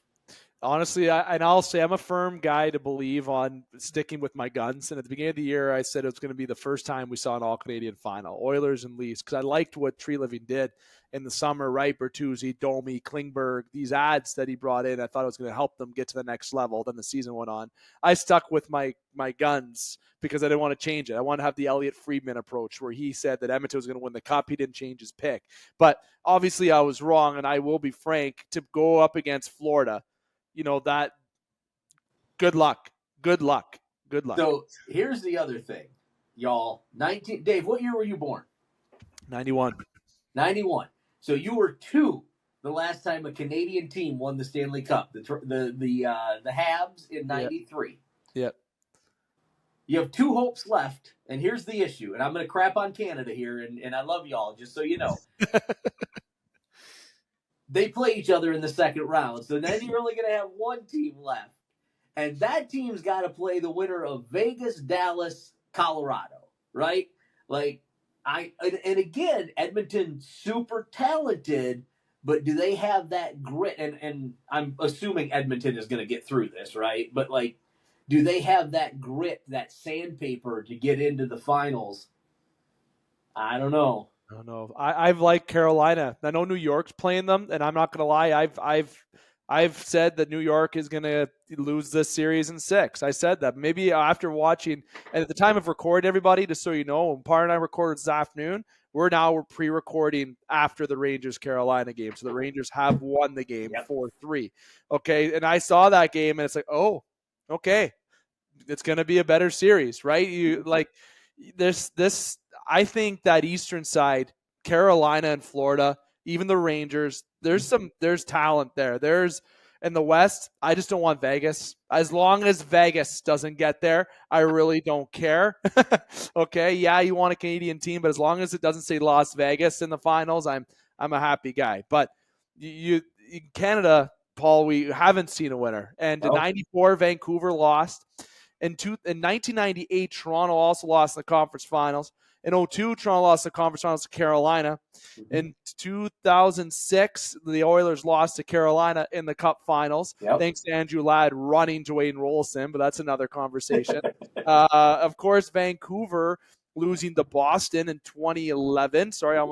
Honestly, I'll say I'm a firm guy to believe on sticking with my guns. And at the beginning of the year, I said it was going to be the first time we saw an all-Canadian final, Oilers and Leafs, because I liked what Tree Living did in the summer, right? Bertuzzi, Domi, Klingberg, these ads that he brought in. I thought it was going to help them get to the next level. Then the season went on. I stuck with my guns because I didn't want to change it. I want to have the Elliot Friedman approach where he said that Edmonton was going to win the cup. He didn't change his pick. But obviously I was wrong, and I will be frank, to go up against Florida. That good luck. So here's the other thing, y'all. Dave, what year were you born? 91. 91. So you were 2 the last time a Canadian team won the Stanley Cup. The Habs in 93. Yep. You have 2 hopes left, and here's the issue. And I'm going to crap on Canada here, and I love y'all, just so you know. They play each other in the second round, so then you're only going to have 1 team left. And that team's got to play the winner of Vegas, Dallas, Colorado, right? And again, Edmonton, super talented, but do they have that grit? And I'm assuming Edmonton is going to get through this, right? But, do they have that grit, that sandpaper to get into the finals? I don't know. I don't know. I've liked Carolina. I know New York's playing them, and I'm not going to lie. I've said that New York is going to lose this series in 6. I said that. Maybe after watching, and at the time of recording, everybody, just so you know, when Parr and I recorded this afternoon, we're pre-recording after the Rangers-Carolina game. So the Rangers have won the game 4-3. Okay, and I saw that game, and it's like, oh, okay, it's going to be a better series, right? This. I think that Eastern side, Carolina and Florida, even the Rangers, there's talent there. In the West, I just don't want Vegas. As long as Vegas doesn't get there, I really don't care. Okay, yeah, you want a Canadian team, but as long as it doesn't say Las Vegas in the finals, I'm a happy guy. But in Canada, Paul, we haven't seen a winner. And in 94, Vancouver lost. In 1998, Toronto also lost in the conference finals. In 2002, Toronto lost the conference finals to Carolina. In 2006, the Oilers lost to Carolina in the Cup finals, thanks to Andrew Ladd running Dwayne Rolison, but that's another conversation. Of course, Vancouver losing to Boston in 2011. Sorry, I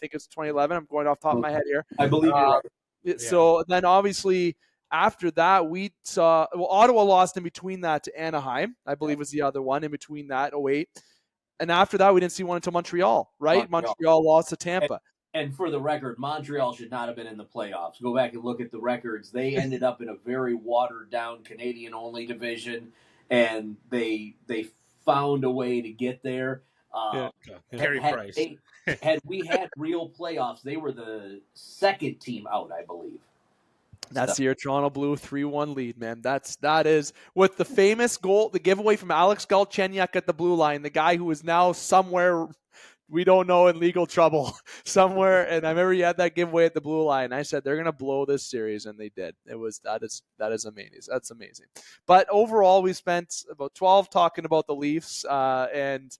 think it's 2011. I'm going off the top of my head here. I believe you're right. So then obviously after that, we saw Ottawa lost in between that to Anaheim, I believe was the other one in between that, 2008. And after that, we didn't see one until Montreal, right? Montreal lost to Tampa. And for the record, Montreal should not have been in the playoffs. Go back and look at the records. They ended up in a very watered-down Canadian-only division, and they found a way to get there. Carey Price. Had we had real playoffs, they were the second team out, I believe. That's the year Toronto blew a 3-1 lead, man. That is with the famous goal, the giveaway from Alex Galchenyuk at the blue line, the guy who is now somewhere we don't know in legal trouble somewhere. And I remember he had that giveaway at the blue line. I said they're gonna blow this series, and they did. That is amazing. That's amazing. But overall, we spent about 12 talking about the Leafs, and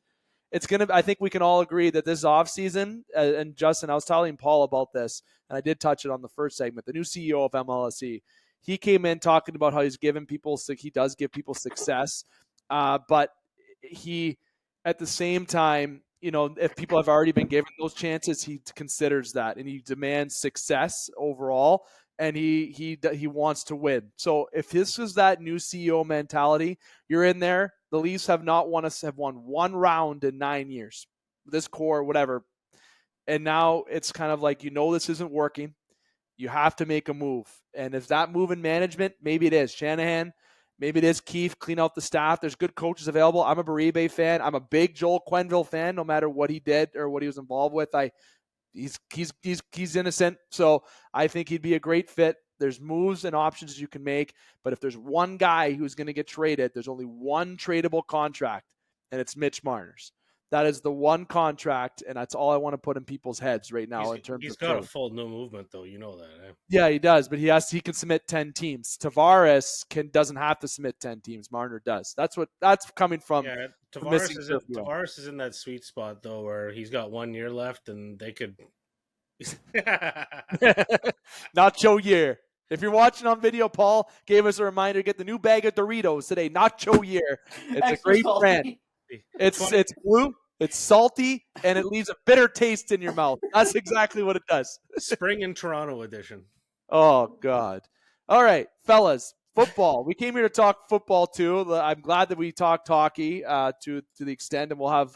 I think we can all agree that this offseason, and Justin, I was telling Paul about this, and I did touch it on the first segment, the new CEO of MLSE, he came in talking about how he does give people success, but he, at the same time, if people have already been given those chances, he considers that, and he demands success overall, and he wants to win. So if this is that new CEO mentality, you're in there. The Leafs have won one round in 9 years. This core, whatever, And now it's kind of like, this isn't working. You have to make a move. And if that move in management, maybe it is Shanahan, maybe it is Keefe, clean out the staff. There's good coaches available. I'm a Baribe fan. I'm a big Joel Quenneville fan, no matter what he did or what he was involved with. He's innocent, so I think he'd be a great fit. There's moves and options you can make, but if there's one guy who's going to get traded, there's only one tradable contract, and it's Mitch Marner's. That is the one contract, and that's all I want to put in people's heads right now in terms of he's got trade. a full no movement, though. You know that, eh? Yeah, he does, but he can submit 10 teams. Tavares doesn't have to submit 10 teams. Marner does. That's coming from. Yeah, from Tavares is in that sweet spot though, where he's got 1 year left, and they could. Nacho year. If you're watching on video, Paul gave us a reminder to get the new bag of Doritos today. Nacho year. It's a great brand. It's blue, it's salty, and it leaves a bitter taste in your mouth. That's exactly what it does. Spring in Toronto edition. Oh, God. All right, fellas, football. We came here to talk football, too. I'm glad that we talked hockey to the extent, and we'll have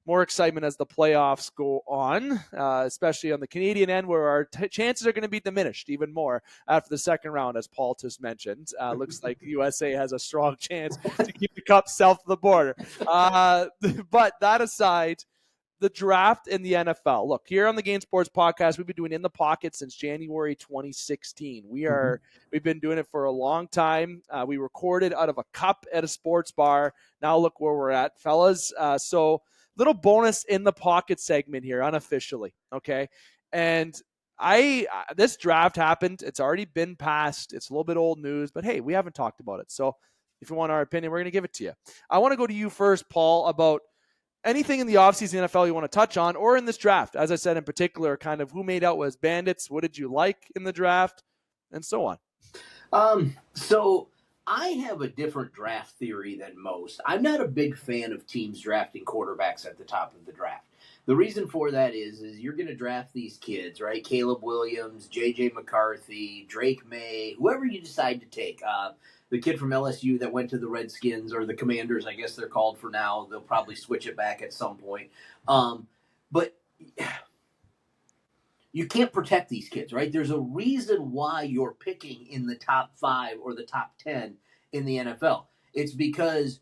more excitement as the playoffs go on, especially on the Canadian end, where our chances are going to be diminished even more after the second round, as Paul just mentioned. Looks like USA has a strong chance to keep the cup south of the border. But that aside, the draft in the NFL. Look, here on the Game Sports Podcast, we've been doing In the Pocket since January 2016. We've been doing it for a long time. We recorded out of a cup at a sports bar. Now look where we're at, fellas. So little bonus in the pocket segment here, unofficially, okay? And this draft happened. It's already been passed. It's a little bit old news, but hey, we haven't talked about it. So if you want our opinion, we're going to give it to you. I want to go to you first, Paul, about anything in the offseason NFL you want to touch on, or in this draft. As I said, in particular, kind of who made out as bandits, what did you like in the draft, and so on. So I have a different draft theory than most. I'm not a big fan of teams drafting quarterbacks at the top of the draft. The reason for that is you're going to draft these kids, right? Caleb Williams, J.J. McCarthy, Drake May, whoever you decide to take. The kid from LSU that went to the Redskins, or the Commanders, I guess they're called for now. They'll probably switch it back at some point. But you can't protect these kids, right? There's a reason why you're picking in the top 5 or the top 10 in the NFL. It's because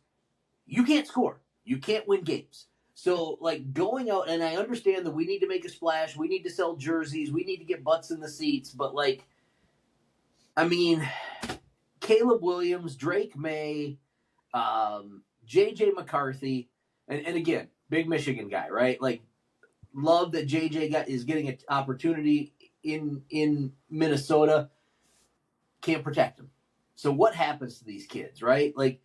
you can't score. You can't win games. So, like, going out, and I understand that we need to make a splash. We need to sell jerseys. We need to get butts in the seats. But, like, I mean, Caleb Williams, Drake May, J.J. McCarthy, and again, big Michigan guy, right? Like, love that JJ is getting an opportunity in Minnesota. Can't protect him. So what happens to these kids, right? Like,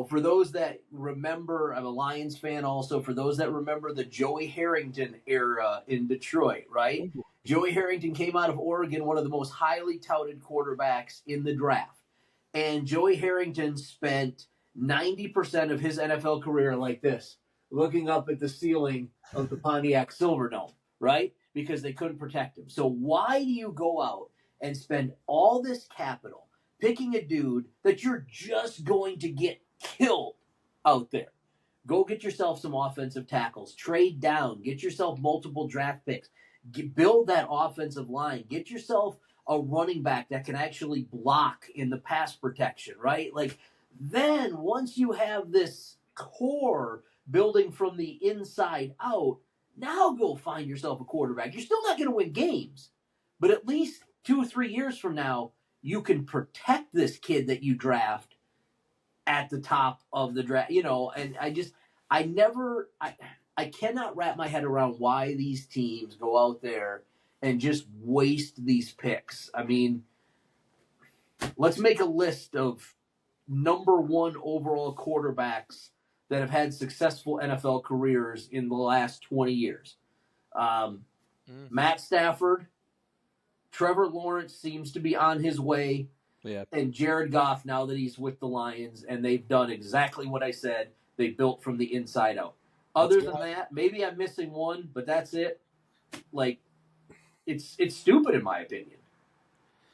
for those that remember, I'm a Lions fan also, for those that remember the Joey Harrington era in Detroit, right? Joey Harrington came out of Oregon, one of the most highly touted quarterbacks in the draft. And Joey Harrington spent 90% of his NFL career like this, looking up at the ceiling of the Pontiac Silverdome, right? Because they couldn't protect him. So why do you go out and spend all this capital picking a dude that you're just going to get killed out there? Go get yourself some offensive tackles. Trade down. Get yourself multiple draft picks. Build that offensive line. Get yourself a running back that can actually block in the pass protection, right? Like, then once you have this core building from the inside out, now go find yourself a quarterback. You're still not going to win games, but at least 2 or 3 years from now, you can protect this kid that you draft at the top of the draft, and I cannot wrap my head around why these teams go out there and just waste these picks. I mean, let's make a list of number 1 overall quarterbacks that have had successful NFL careers in the last 20 years. Matt Stafford, Trevor Lawrence seems to be on his way, and Jared Goff now that he's with the Lions, and they've done exactly what I said. They built from the inside out. Other than that, maybe I'm missing one, but that's it. Like, it's stupid in my opinion.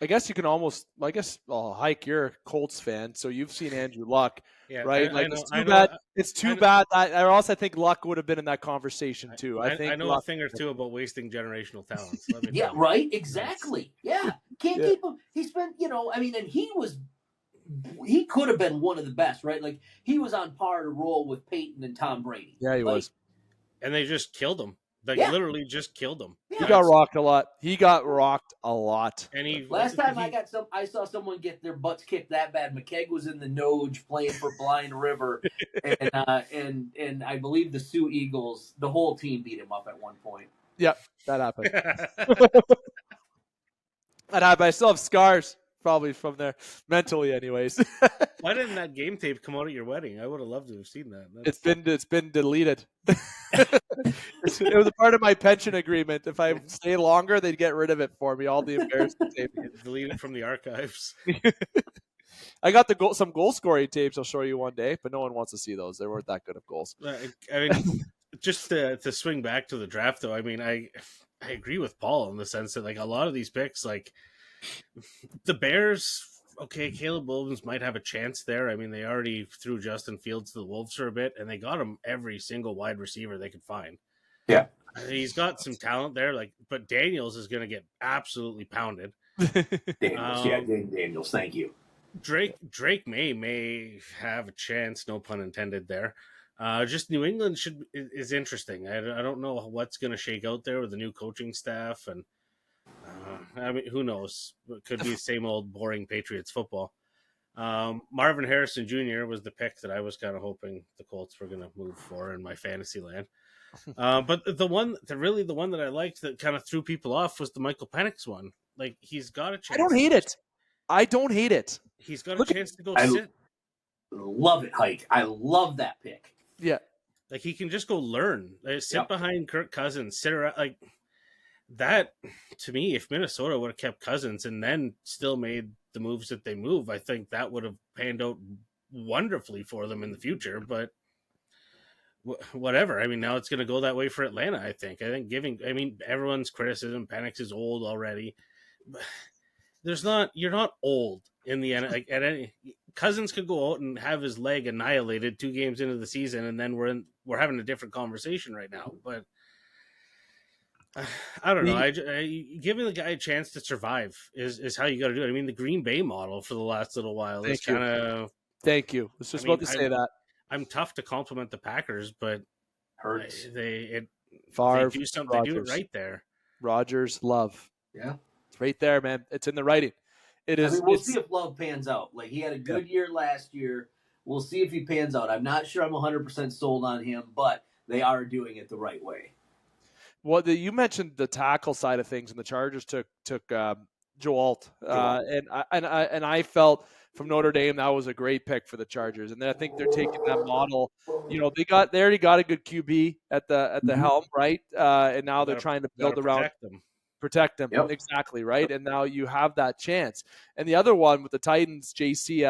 I guess you can almost. Well, Hike, you're a Colts fan, so you've seen Andrew Luck, Yeah, right? I Like know. it's I too know. bad. It's too bad. Or else I think Luck would have been in that conversation too. I I think know a Luck. thing or two about wasting generational talents. Let me Yeah, tell you. right. Exactly. Yeah, can't Yeah. keep him. He's been, I mean, and he could have been one of the best, right? Like he was on par to roll with Peyton and Tom Brady. Yeah, he was. And they just killed him. Like Yeah. literally just killed him. Yeah. He got rocked a lot. And Last time I saw someone get their butts kicked that bad. McCaig was in the Noge playing for Blind River, and I believe the Sioux Eagles, the whole team beat him up at one point. Yep, that happened. That happened. I still have scars, probably from there, mentally, anyways. Why didn't that game tape come out at your wedding? I would have loved to have seen that. It's been deleted. It was a part of my pension agreement. If I stay longer, they'd get rid of it for me. All the embarrassing tape. Delete it from the archives. I got some goal scoring tapes. I'll show you one day, but no one wants to see those. They weren't that good of goals. I mean, just to swing back to the draft, though. I mean, I agree with Paul in the sense that like a lot of these picks, like the Bears. Okay, Caleb Williams might have a chance there. I mean, they already threw Justin Fields to the Wolves for a bit, and they got him every single wide receiver they could find. Yeah, he's got some talent there. But Daniels is going to get absolutely pounded. Daniels. Thank you. Drake may have a chance, no pun intended there. Just New England is interesting. I don't know what's going to shake out there with the new coaching staff, and I mean, who knows? It could be the same old boring Patriots football. Marvin Harrison Jr. was the pick that I was kind of hoping the Colts were going to move for in my fantasy land. But the one that I liked that kind of threw people off was the Michael Penix one. Like he's got a chance. I don't hate it. He's got a chance to go sit. Love it, Hike. I love that pick. Yeah. Like he can just go learn. Sit behind Kirk Cousins, sit around like that. To me, if Minnesota would have kept Cousins and then still made the moves that they move, I think that would have panned out wonderfully for them in the future. But whatever. I mean, now it's going to go that way for Atlanta. I think everyone's criticism. Penix is old already. You're not old in the end. Like Cousins could go out and have his leg annihilated 2 games into the season, and then we're having a different conversation right now. But I don't know. Giving the guy a chance to survive is how you got to do it. I mean, the Green Bay model for the last little while is kind of. Thank you. I was just about to say that. I'm tough to compliment the Packers, but hurts. They do something. They do it right there. Rodgers, Love. Yeah. It's right there, man. It's in the writing. It is. I mean, we'll see if Love pans out. Like he had a good year last year. We'll see if he pans out. I'm not sure I'm 100% sold on him, but they are doing it the right way. Well, you mentioned the tackle side of things, and the Chargers took Joe Alt, and I felt from Notre Dame that was a great pick for the Chargers, and I think they're taking that model. You know, they already got a good QB at the helm, right? And now they're trying to build around. Protect them. Yep. Exactly, right? And now you have that chance. And the other one with the Titans, JC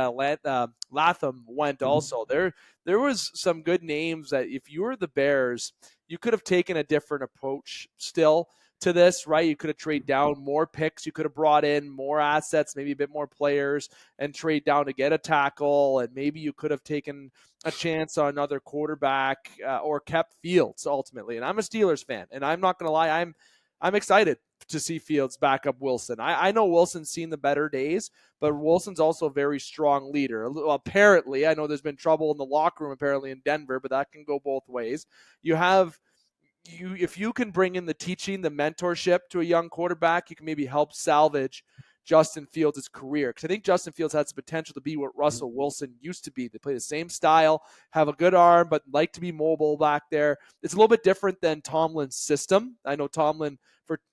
Latham went also. There was some good names that if you were the Bears, you could have taken a different approach still to this, right? You could have traded down more picks. You could have brought in more assets, maybe a bit more players, and trade down to get a tackle. And maybe you could have taken a chance on another quarterback or kept Fields ultimately. And I'm a Steelers fan, and I'm not going to lie, I'm excited to see Fields back up Wilson. I know Wilson's seen the better days, but Wilson's also a very strong leader. Apparently, I know there's been trouble in the locker room apparently in Denver, but that can go both ways. If you can bring in the teaching, the mentorship to a young quarterback, you can maybe help salvage Justin Fields' career. Because I think Justin Fields has the potential to be what Russell Wilson used to be. They play the same style, have a good arm, but like to be mobile back there. It's a little bit different than Tomlin's system. I know Tomlin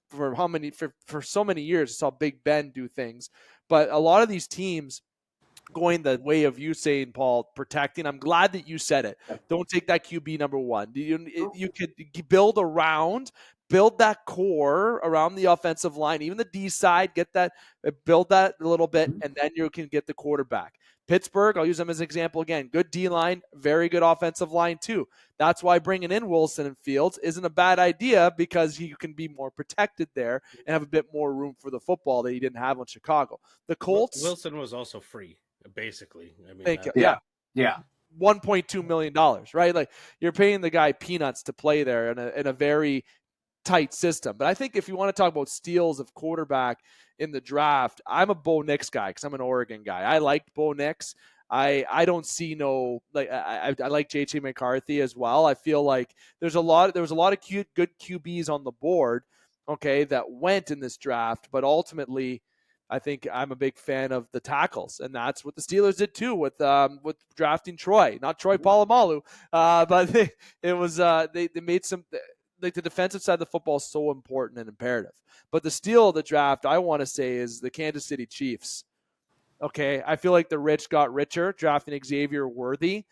for so many years saw Big Ben do things. But a lot of these teams going the way of you saying, Paul, protecting. I'm glad that you said it. Don't take that QB number 1. You could build around, build that core around the offensive line, even the D side, build that a little bit, and then you can get the quarterback. Pittsburgh, I'll use them as an example again. Good D-line, very good offensive line too. That's why bringing in Wilson and Fields isn't a bad idea, because you can be more protected there and have a bit more room for the football that you didn't have in Chicago. The Colts. Wilson was also free, basically. I mean, yeah. $1.2 million, right? Like, you're paying the guy peanuts to play there in a very tight system. But I think if you want to talk about steals of quarterback in the draft, I'm a Bo Nix guy because I'm an Oregon guy. I liked Bo Nix. I don't see I like JT McCarthy as well. I feel like there was a lot of good QBs on the board, okay, that went in this draft, but ultimately I think I'm a big fan of the tackles, and that's what the Steelers did too with drafting Troy, not Troy Polamalu, but they made some. Like, the defensive side of the football is so important and imperative. But the steal of the draft, I want to say, is the Kansas City Chiefs. Okay, I feel like the rich got richer drafting Xavier Worthy,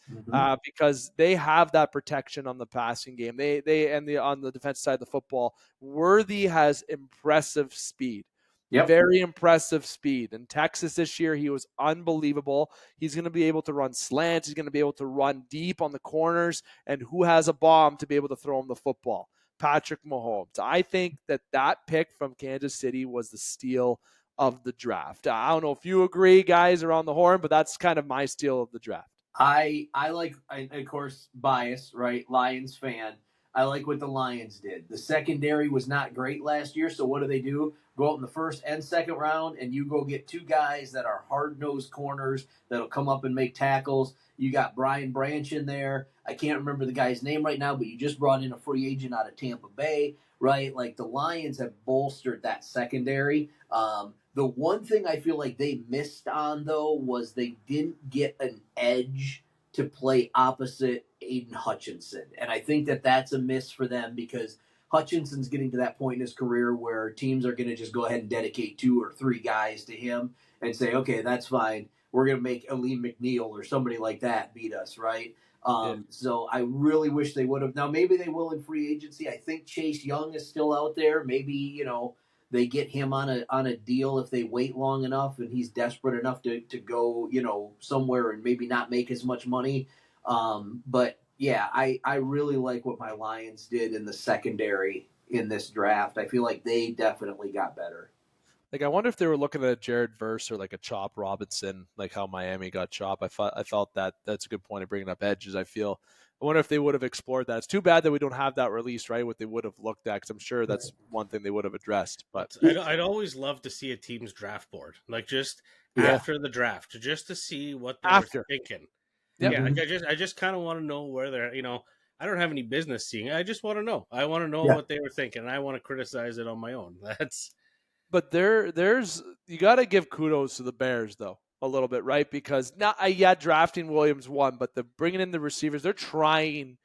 because they have that protection on the passing game. On the defensive side of the football, Worthy has impressive speed. Yep. Very impressive speed. In Texas this year, he was unbelievable. He's going to be able to run slants. He's going to be able to run deep on the corners. And who has a bomb to be able to throw him the football? Patrick Mahomes. I think that pick from Kansas City was the steal of the draft. I don't know if you agree, guys, around the horn, but that's kind of my steal of the draft. I of course, bias, right? Lions fan. I like what the Lions did. The secondary was not great last year, so what do? Go out in the first and second round, and you go get two guys that are hard-nosed corners that'll come up and make tackles. You got Brian Branch in there. I can't remember the guy's name right now, but you just brought in a free agent out of Tampa Bay, right? Like, the Lions have bolstered that secondary. The one thing I feel like they missed on, though, was they didn't get an edge to play opposite Aiden Hutchinson. And I think that's a miss for them, because Hutchinson's getting to that point in his career where teams are going to just go ahead and dedicate 2 or 3 guys to him and say, okay, that's fine. We're going to make Aleem McNeil or somebody like that beat us, right? So I really wish they would have. Now, maybe they will in free agency. I think Chase Young is still out there. Maybe, they get him on a deal if they wait long enough and he's desperate enough to go, somewhere and maybe not make as much money. But yeah, I really like what my Lions did in the secondary in this draft. I feel like they definitely got better. Like, I wonder if they were looking at Jared Verse or like a Chop Robinson, like how Miami got Chop. I felt that's a good point of bringing up edges. I wonder if they would have explored that. It's too bad that we don't have that release, right? What they would have looked at, because I'm sure that's one thing they would have addressed. But I'd always love to see a team's draft board, like just after the draft, just to see what they were thinking. Yep. Yeah, like I just kind of want to know where they're. I don't have any business seeing it. I just want to know. I want to know what they were thinking, and I want to criticize it on my own. But there's you got to give kudos to the Bears though. A little bit, right? Because drafting Williams won, but the bringing in the receivers, they're trying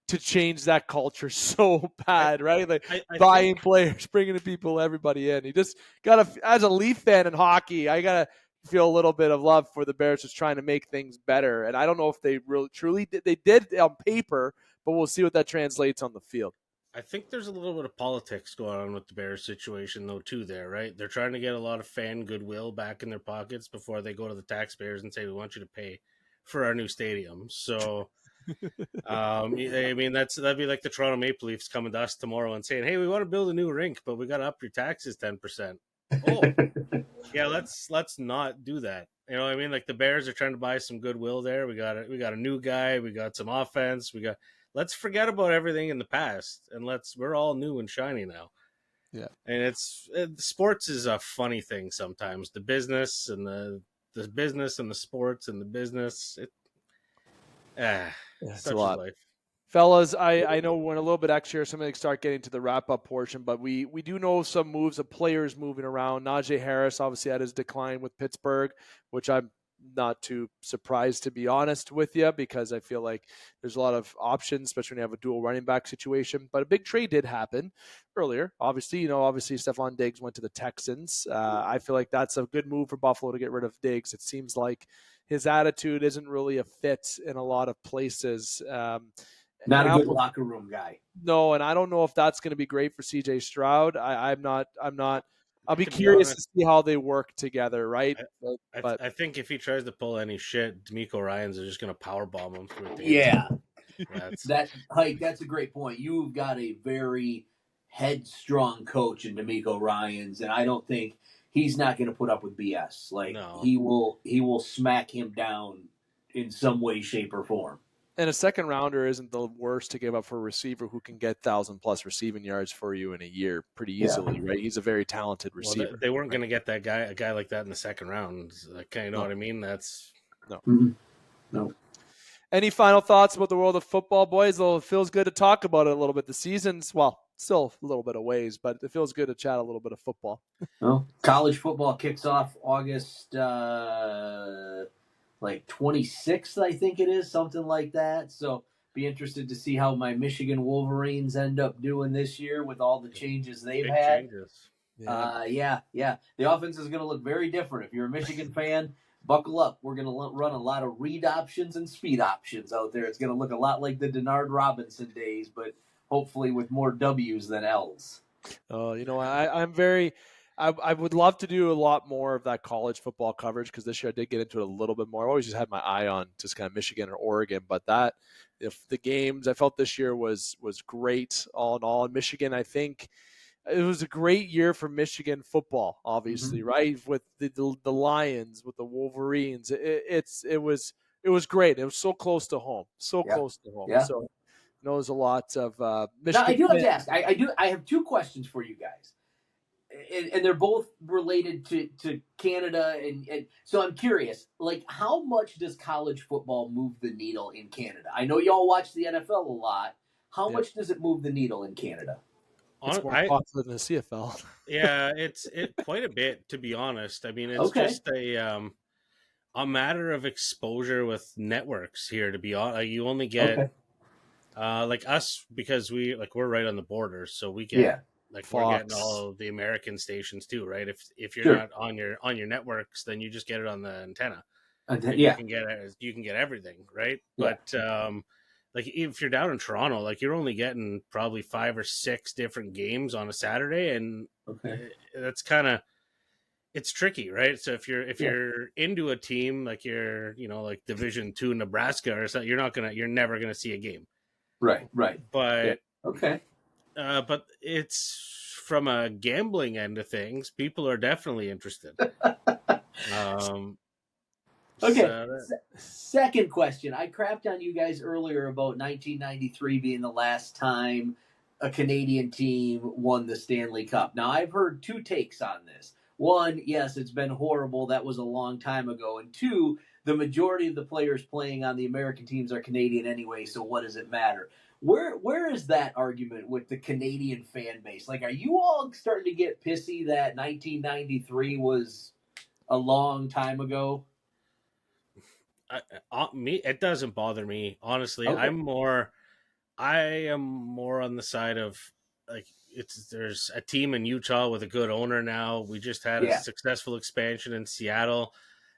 to change that culture so bad, right? Like, I buying players, bringing in everybody in. You just gotta, as a Leaf fan in hockey, I gotta feel a little bit of love for the Bears just trying to make things better. And I don't know if they really truly did. They did on paper, but we'll see what that translates on the field. I think there's a little bit of politics going on with the Bears situation, though, too, there, right? They're trying to get a lot of fan goodwill back in their pockets before they go to the taxpayers and say, we want you to pay for our new stadium. So, I mean, that'd be like the Toronto Maple Leafs coming to us tomorrow and saying, hey, we want to build a new rink, but we got to up your taxes 10%. Oh, yeah, let's not do that. You know what I mean? Like, the Bears are trying to buy some goodwill there. We got a new guy. We got some offense. Let's forget about everything in the past, and we're all new and shiny now. Yeah. And sports is a funny thing sometimes. The business and the business and the sports and the business. It's a lot. Life. Fellas, I know we're in a little bit extra, so I'm going to start getting to the wrap-up portion, but we do know some moves of players moving around. Najee Harris obviously had his decline with Pittsburgh, which I'm not too surprised, to be honest with you, because I feel like there's a lot of options, especially when you have a dual running back situation. But a big trade did happen earlier. Obviously, Stephon Diggs went to the Texans. I feel like that's a good move for Buffalo to get rid of Diggs. It seems like his attitude isn't really a fit in a lot of places. Not a And good locker room guy. No, and I don't know if that's going to be great for CJ Stroud. I'm not. I'll be To be curious honest, to see how they work together, right? But I think if he tries to pull any shit, D'Amico Ryans are just going to power bomb him through a table. Yeah, That's that's a great point. You've got a very headstrong coach in D'Amico Ryans, and I don't think he's not going to put up with BS. Like No. he will smack him down in some way, shape, or form. and a second rounder isn't the worst to give up for a receiver who can get 1,000+ receiving yards for you in a year pretty easily, right? He's a very talented receiver. Well, they weren't going to get a guy like that in the second round. Like, you know what I mean? That's no. Mm-hmm. No. Any final thoughts about the world of football, boys? Though it feels good to talk about it a little bit. The season's still a little bit of ways, but it feels good to chat a little bit of football. Well, college football kicks off August 26th, I think it is, something like that. So be interested to see how my Michigan Wolverines end up doing this year with all the changes they've had. Changes. Yeah. The offense is going to look very different. If you're a Michigan fan, buckle up. We're going to run a lot of read options and speed options out there. It's going to look a lot like the Denard Robinson days, but hopefully with more W's than L's. I would love to do a lot more of that college football coverage because this year I did get into it a little bit more. I always just had my eye on just kind of Michigan or Oregon, but if the games I felt this year was great all in all. In Michigan, I think it was a great year for Michigan football, obviously, right? With the Lions, with the Wolverines, it was great. It was so close to home, close to home. Yeah. So knows a lot of Michigan. Now, I do have to ask. I have two questions for you guys, and they're both related to Canada, and so I'm curious. Like, how much does college football move the needle in Canada? I know y'all watch the NFL a lot. How much does it move the needle in Canada? It's more popular than the CFL. Yeah, it's quite a bit, to be honest. I mean, it's just a matter of exposure with networks here. To be honest, you only get like us because we're right on the border, so we get like Fox. We're getting all of the American stations too, right? If you're not on your networks, then you just get it on the antenna. You can get everything, right? Yeah. But like if you're down in Toronto, like you're only getting probably 5 or 6 different games on a Saturday, and that's kind of it's tricky, right? So if you're into a team like you're like Division II Nebraska or something, you're never gonna see a game, right? But but it's from a gambling end of things, people are definitely interested. Okay. Second question. I crapped on you guys earlier about 1993 being the last time a Canadian team won the Stanley Cup. Now, I've heard two takes on this. One, yes, it's been horrible. That was a long time ago. And two, the majority of the players playing on the American teams are Canadian anyway, so what does it matter? Where is that argument with the Canadian fan base? Like, are you all starting to get pissy that 1993 was a long time ago? It doesn't bother me, honestly. I am more on the side of like there's a team in Utah with a good owner now. We just had a successful expansion in Seattle.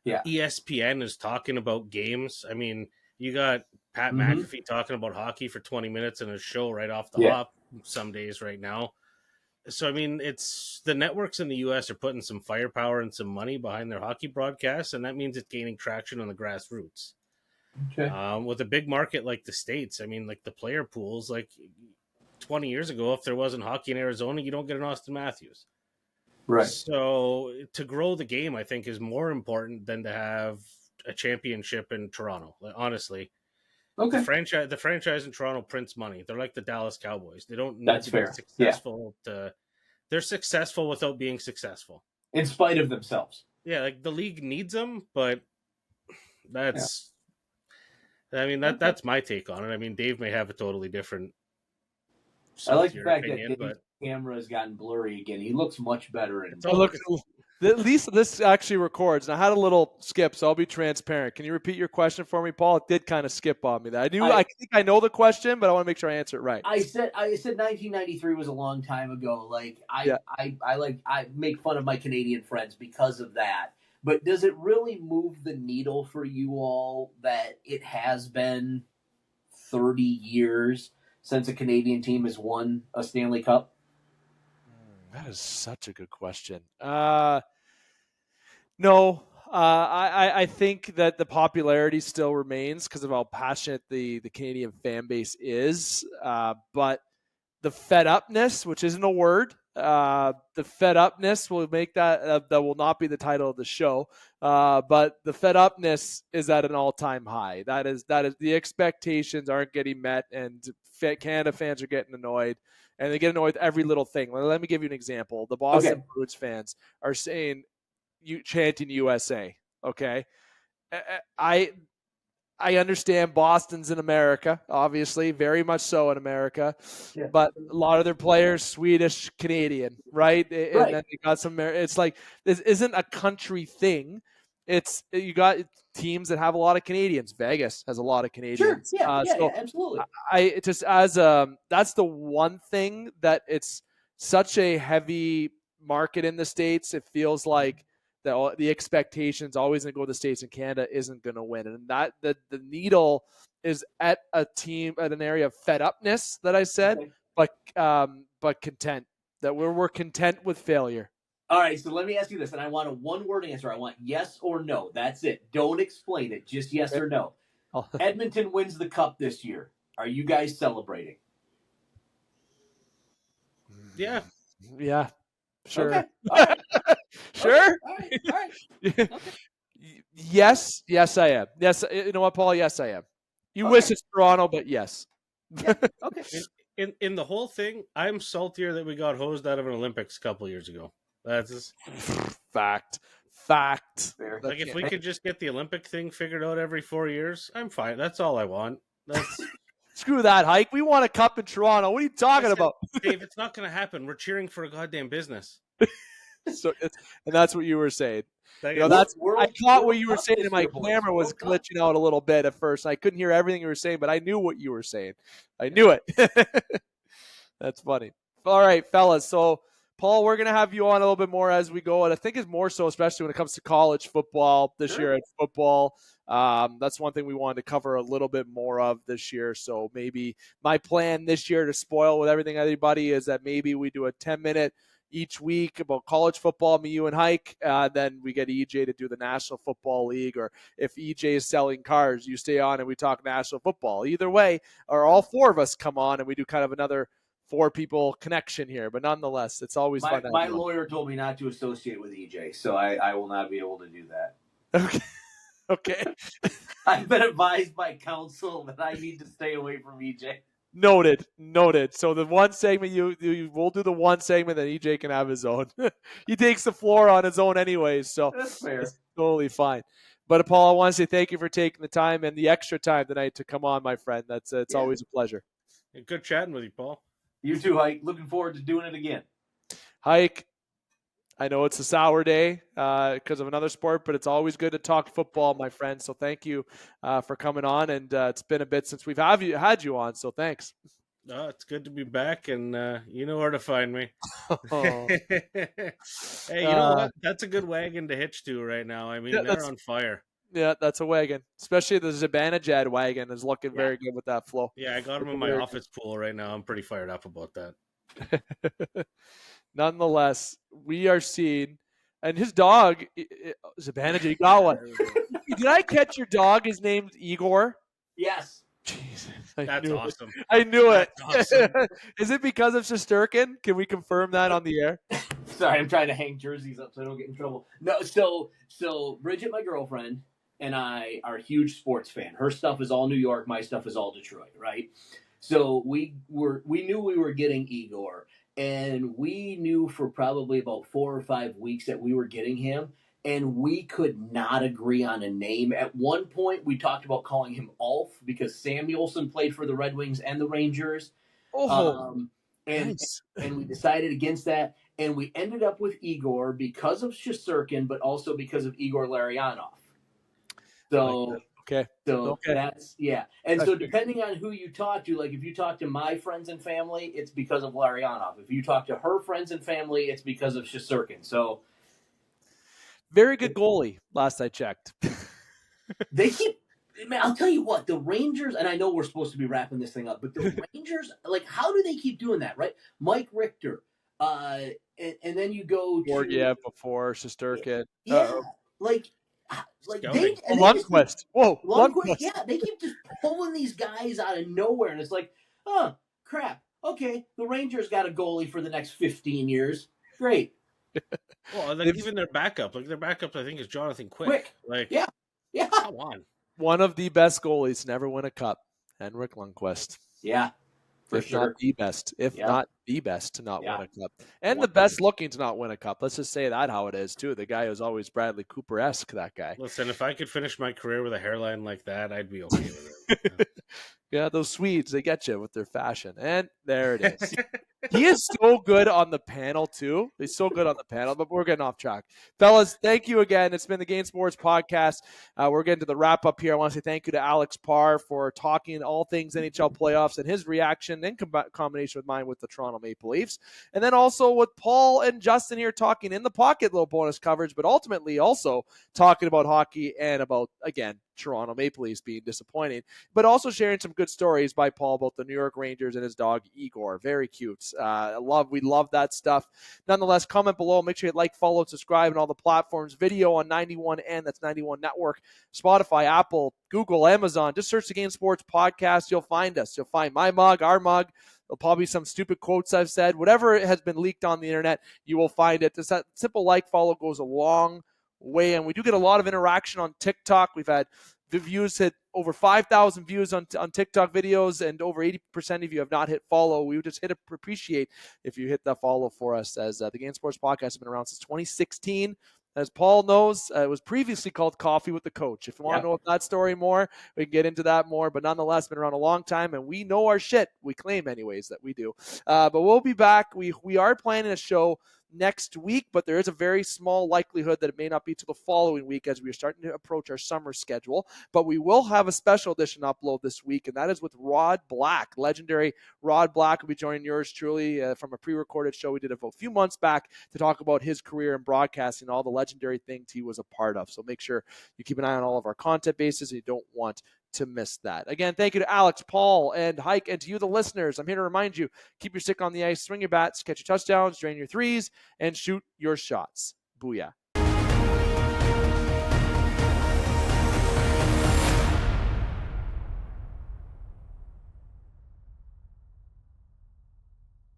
ESPN is talking about games. I mean, you got Pat McAfee talking about hockey for 20 minutes in a show right off the hop some days right now. So, I mean, it's the networks in the U.S. are putting some firepower and some money behind their hockey broadcasts, and that means it's gaining traction on the grassroots. Okay. With a big market like the States, I mean, like the player pools, like 20 years ago, if there wasn't hockey in Arizona, you don't get an Austin Matthews. Right. So to grow the game, I think, is more important than to have a championship in Toronto. Like, honestly. Okay. The franchise in Toronto prints money. They're like the Dallas Cowboys. They don't need to be successful they're successful without being successful. In spite of themselves. Yeah, like the league needs them, but that's I mean that's my take on it. I mean, Dave may have a totally different I like the fact that Dave's camera has gotten blurry again. He looks much better. At least this actually records. And I had a little skip, so I'll be transparent. Can you repeat your question for me, Paul? It did kind of skip on me. I think I know the question, but I want to make sure I answer it right. I said 1993 was a long time ago. Like I make fun of my Canadian friends because of that. But does it really move the needle for you all that it has been 30 years since a Canadian team has won a Stanley Cup? That is such a good question. No, I think that the popularity still remains because of how passionate the Canadian fan base is. But the fed upness, which isn't a word, the fed upness will make that will not be the title of the show. But the fed upness is at an all time high. That is the expectations aren't getting met, and Canada fans are getting annoyed. And they get annoyed with every little thing. Let me give you an example. The Boston Bruins fans are saying, you chanting USA. Okay. I understand Boston's in America, obviously, very much so in America, but a lot of their players, Swedish, Canadian, right? And then you got some, it's like, this isn't a country thing. You got teams that have a lot of Canadians. Vegas has a lot of Canadians. Sure. Yeah, absolutely. That's the one thing that it's such a heavy market in the States. It feels like the expectations always going to go to the States, and Canada isn't going to win. And that the needle is at an area of fed upness that I said, but content, that we're content with failure. All right, so let me ask you this, and I want a one-word answer. I want yes or no. That's it. Don't explain it. Just yes or no. Edmonton wins the Cup this year. Are you guys celebrating? Yeah. Yeah. Sure. Okay. All right. Sure. Okay. All right. Okay. Yes, I am. Yes, you know what, Paul? Yes, I am. You wish it's Toronto, but yes. Yeah. Okay. In the whole thing, I'm saltier that we got hosed out of an Olympics a couple years ago. That's just fact. Fair. Like, if we could just get the Olympic thing figured out every 4 years, I'm fine. That's all I want. Screw that, Hike. We want a cup in Toronto. What are you talking about? Dave, it's not going to happen. We're cheering for a goddamn business. And that's what you were saying. I thought what you were saying, and my camera was glitching out a little bit at first. I couldn't hear everything you were saying, but I knew what you were saying. I knew it. That's funny. All right, fellas. So, Paul, we're going to have you on a little bit more as we go, and I think it's more so, especially when it comes to college football this year at football. That's one thing we wanted to cover a little bit more of this year. So maybe my plan this year, to spoil with everybody, is that maybe we do a 10-minute each week about college football, me, you, and Hike. Then we get EJ to do the National Football League, or if EJ is selling cars, you stay on and we talk National Football. Either way, or all four of us come on and we do kind of another 4 people connection here. But nonetheless, it's always fun. My lawyer told me not to associate with EJ, so I will not be able to do that. Okay. I've been advised by counsel that I need to stay away from EJ. Noted. So the one segment we'll do the one segment, that EJ can have his own. He takes the floor on his own anyways, so that's fair. It's totally fine. But Paul, I want to say thank you for taking the time and the extra time tonight to come on, my friend. It's always a pleasure. Good chatting with you, Paul. You too, Hike. Looking forward to doing it again. Hike, I know it's a sour day because of another sport, but it's always good to talk football, my friend. So thank you for coming on, and it's been a bit since we've had you on, so thanks. It's good to be back, and you know where to find me. Hey, you know what? That's a good wagon to hitch to right now. I mean, they're on fire. Yeah, that's a wagon. Especially the Zibanejad wagon is looking very good with that flow. Yeah, I got him in my office pool right now. I'm pretty fired up about that. Nonetheless, we are seeing, and his dog, Zibanejad, you got one. Did I catch your dog? His name's Igor? Yes. Jesus, That's awesome. I knew it. Awesome. Is it because of Shesterkin? Can we confirm that on the air? Sorry, I'm trying to hang jerseys up so I don't get in trouble. No, so Bridget, my girlfriend, and I are huge sports fan. Her stuff is all New York. My stuff is all Detroit, right? So we knew we were getting Igor, and we knew for probably about 4 or 5 weeks that we were getting him, and we could not agree on a name. At one point, we talked about calling him Ulf because Samuelson played for the Red Wings and the Rangers. Nice. And we decided against that, and we ended up with Igor because of Shesterkin, but also because of Igor Larionov. So that's And so depending on who you talk to, like if you talk to my friends and family, it's because of Larionov. If you talk to her friends and family, it's because of Shesterkin. So very good goalie, last I checked. they keep Man, I'll tell you what, the Rangers, and I know we're supposed to be wrapping this thing up, but the Rangers, like, how do they keep doing that, right? Mike Richter, and then you go to Georgiev before Shesterkin. yeah, like Scouting. and they just keep Lundqvist. Whoa, Lundqvist, Lundqvist. yeah, they keep just pulling these guys out of nowhere, and it's like, oh crap, okay, the Rangers got a goalie for the next 15 years, great. Well, like even their backup, I think is Jonathan Quick. Like, yeah, come on. One of the best goalies to never win a cup, Henrik Lundqvist. Yeah, for if sure. not the best, not the best to not win a cup, and the best looking to not win a cup. Let's just say that how it is too. The guy who's always Bradley Cooper-esque, that guy. Listen, if I could finish my career with a hairline like that, I'd be okay with it. Yeah, those Swedes, they get you with their fashion. And there it is. He is so good on the panel, too. He's so good on the panel, but we're getting off track. Fellas, thank you again. It's been the Game Sports Podcast. We're getting to the wrap-up here. I want to say thank you to Alex Parr for talking all things NHL playoffs and his reaction in combination with mine with the Toronto Maple Leafs. And then also with Paul and Justin here talking in the pocket, little bonus coverage, but ultimately also talking about hockey and about, again, Toronto Maple Leafs being disappointing, but also sharing some good stories by Paul about the New York Rangers and his dog Igor. Very cute. We love that stuff. Nonetheless, comment below. Make sure you like, follow, and subscribe on all the platforms. Video on 91N, that's 91 Network, Spotify, Apple, Google, Amazon. Just search the Game Sports Podcast. You'll find us. You'll find my mug, our mug. There'll probably be some stupid quotes I've said. Whatever has been leaked on the internet, you will find it. Just that simple like, follow goes a long way, and we do get a lot of interaction on TikTok. We've had the views hit over 5,000 views on TikTok videos, and over 80% of you have not hit follow. We would just appreciate if you hit that follow for us, as the Game Sports Podcast has been around since 2016. As Paul knows, it was previously called Coffee with the Coach. If you want to know that story more, we can get into that more. But nonetheless, been around a long time, and we know our shit. We claim, anyways, that we do. But we'll be back. We are planning a show next week, but there is a very small likelihood that it may not be till the following week as we are starting to approach our summer schedule. But we will have a special edition upload this week, and that is with Rod Black. Legendary Rod Black will be joining yours truly from a pre-recorded show we did a few months back to talk about his career in broadcasting, all the legendary things he was a part of. So make sure you keep an eye on all of our content bases. You don't want to miss that. Again, thank you to Alex, Paul, and Hykel, and to you, the listeners. I'm here to remind you, keep your stick on the ice, swing your bats, catch your touchdowns, drain your threes, and shoot your shots. Booyah.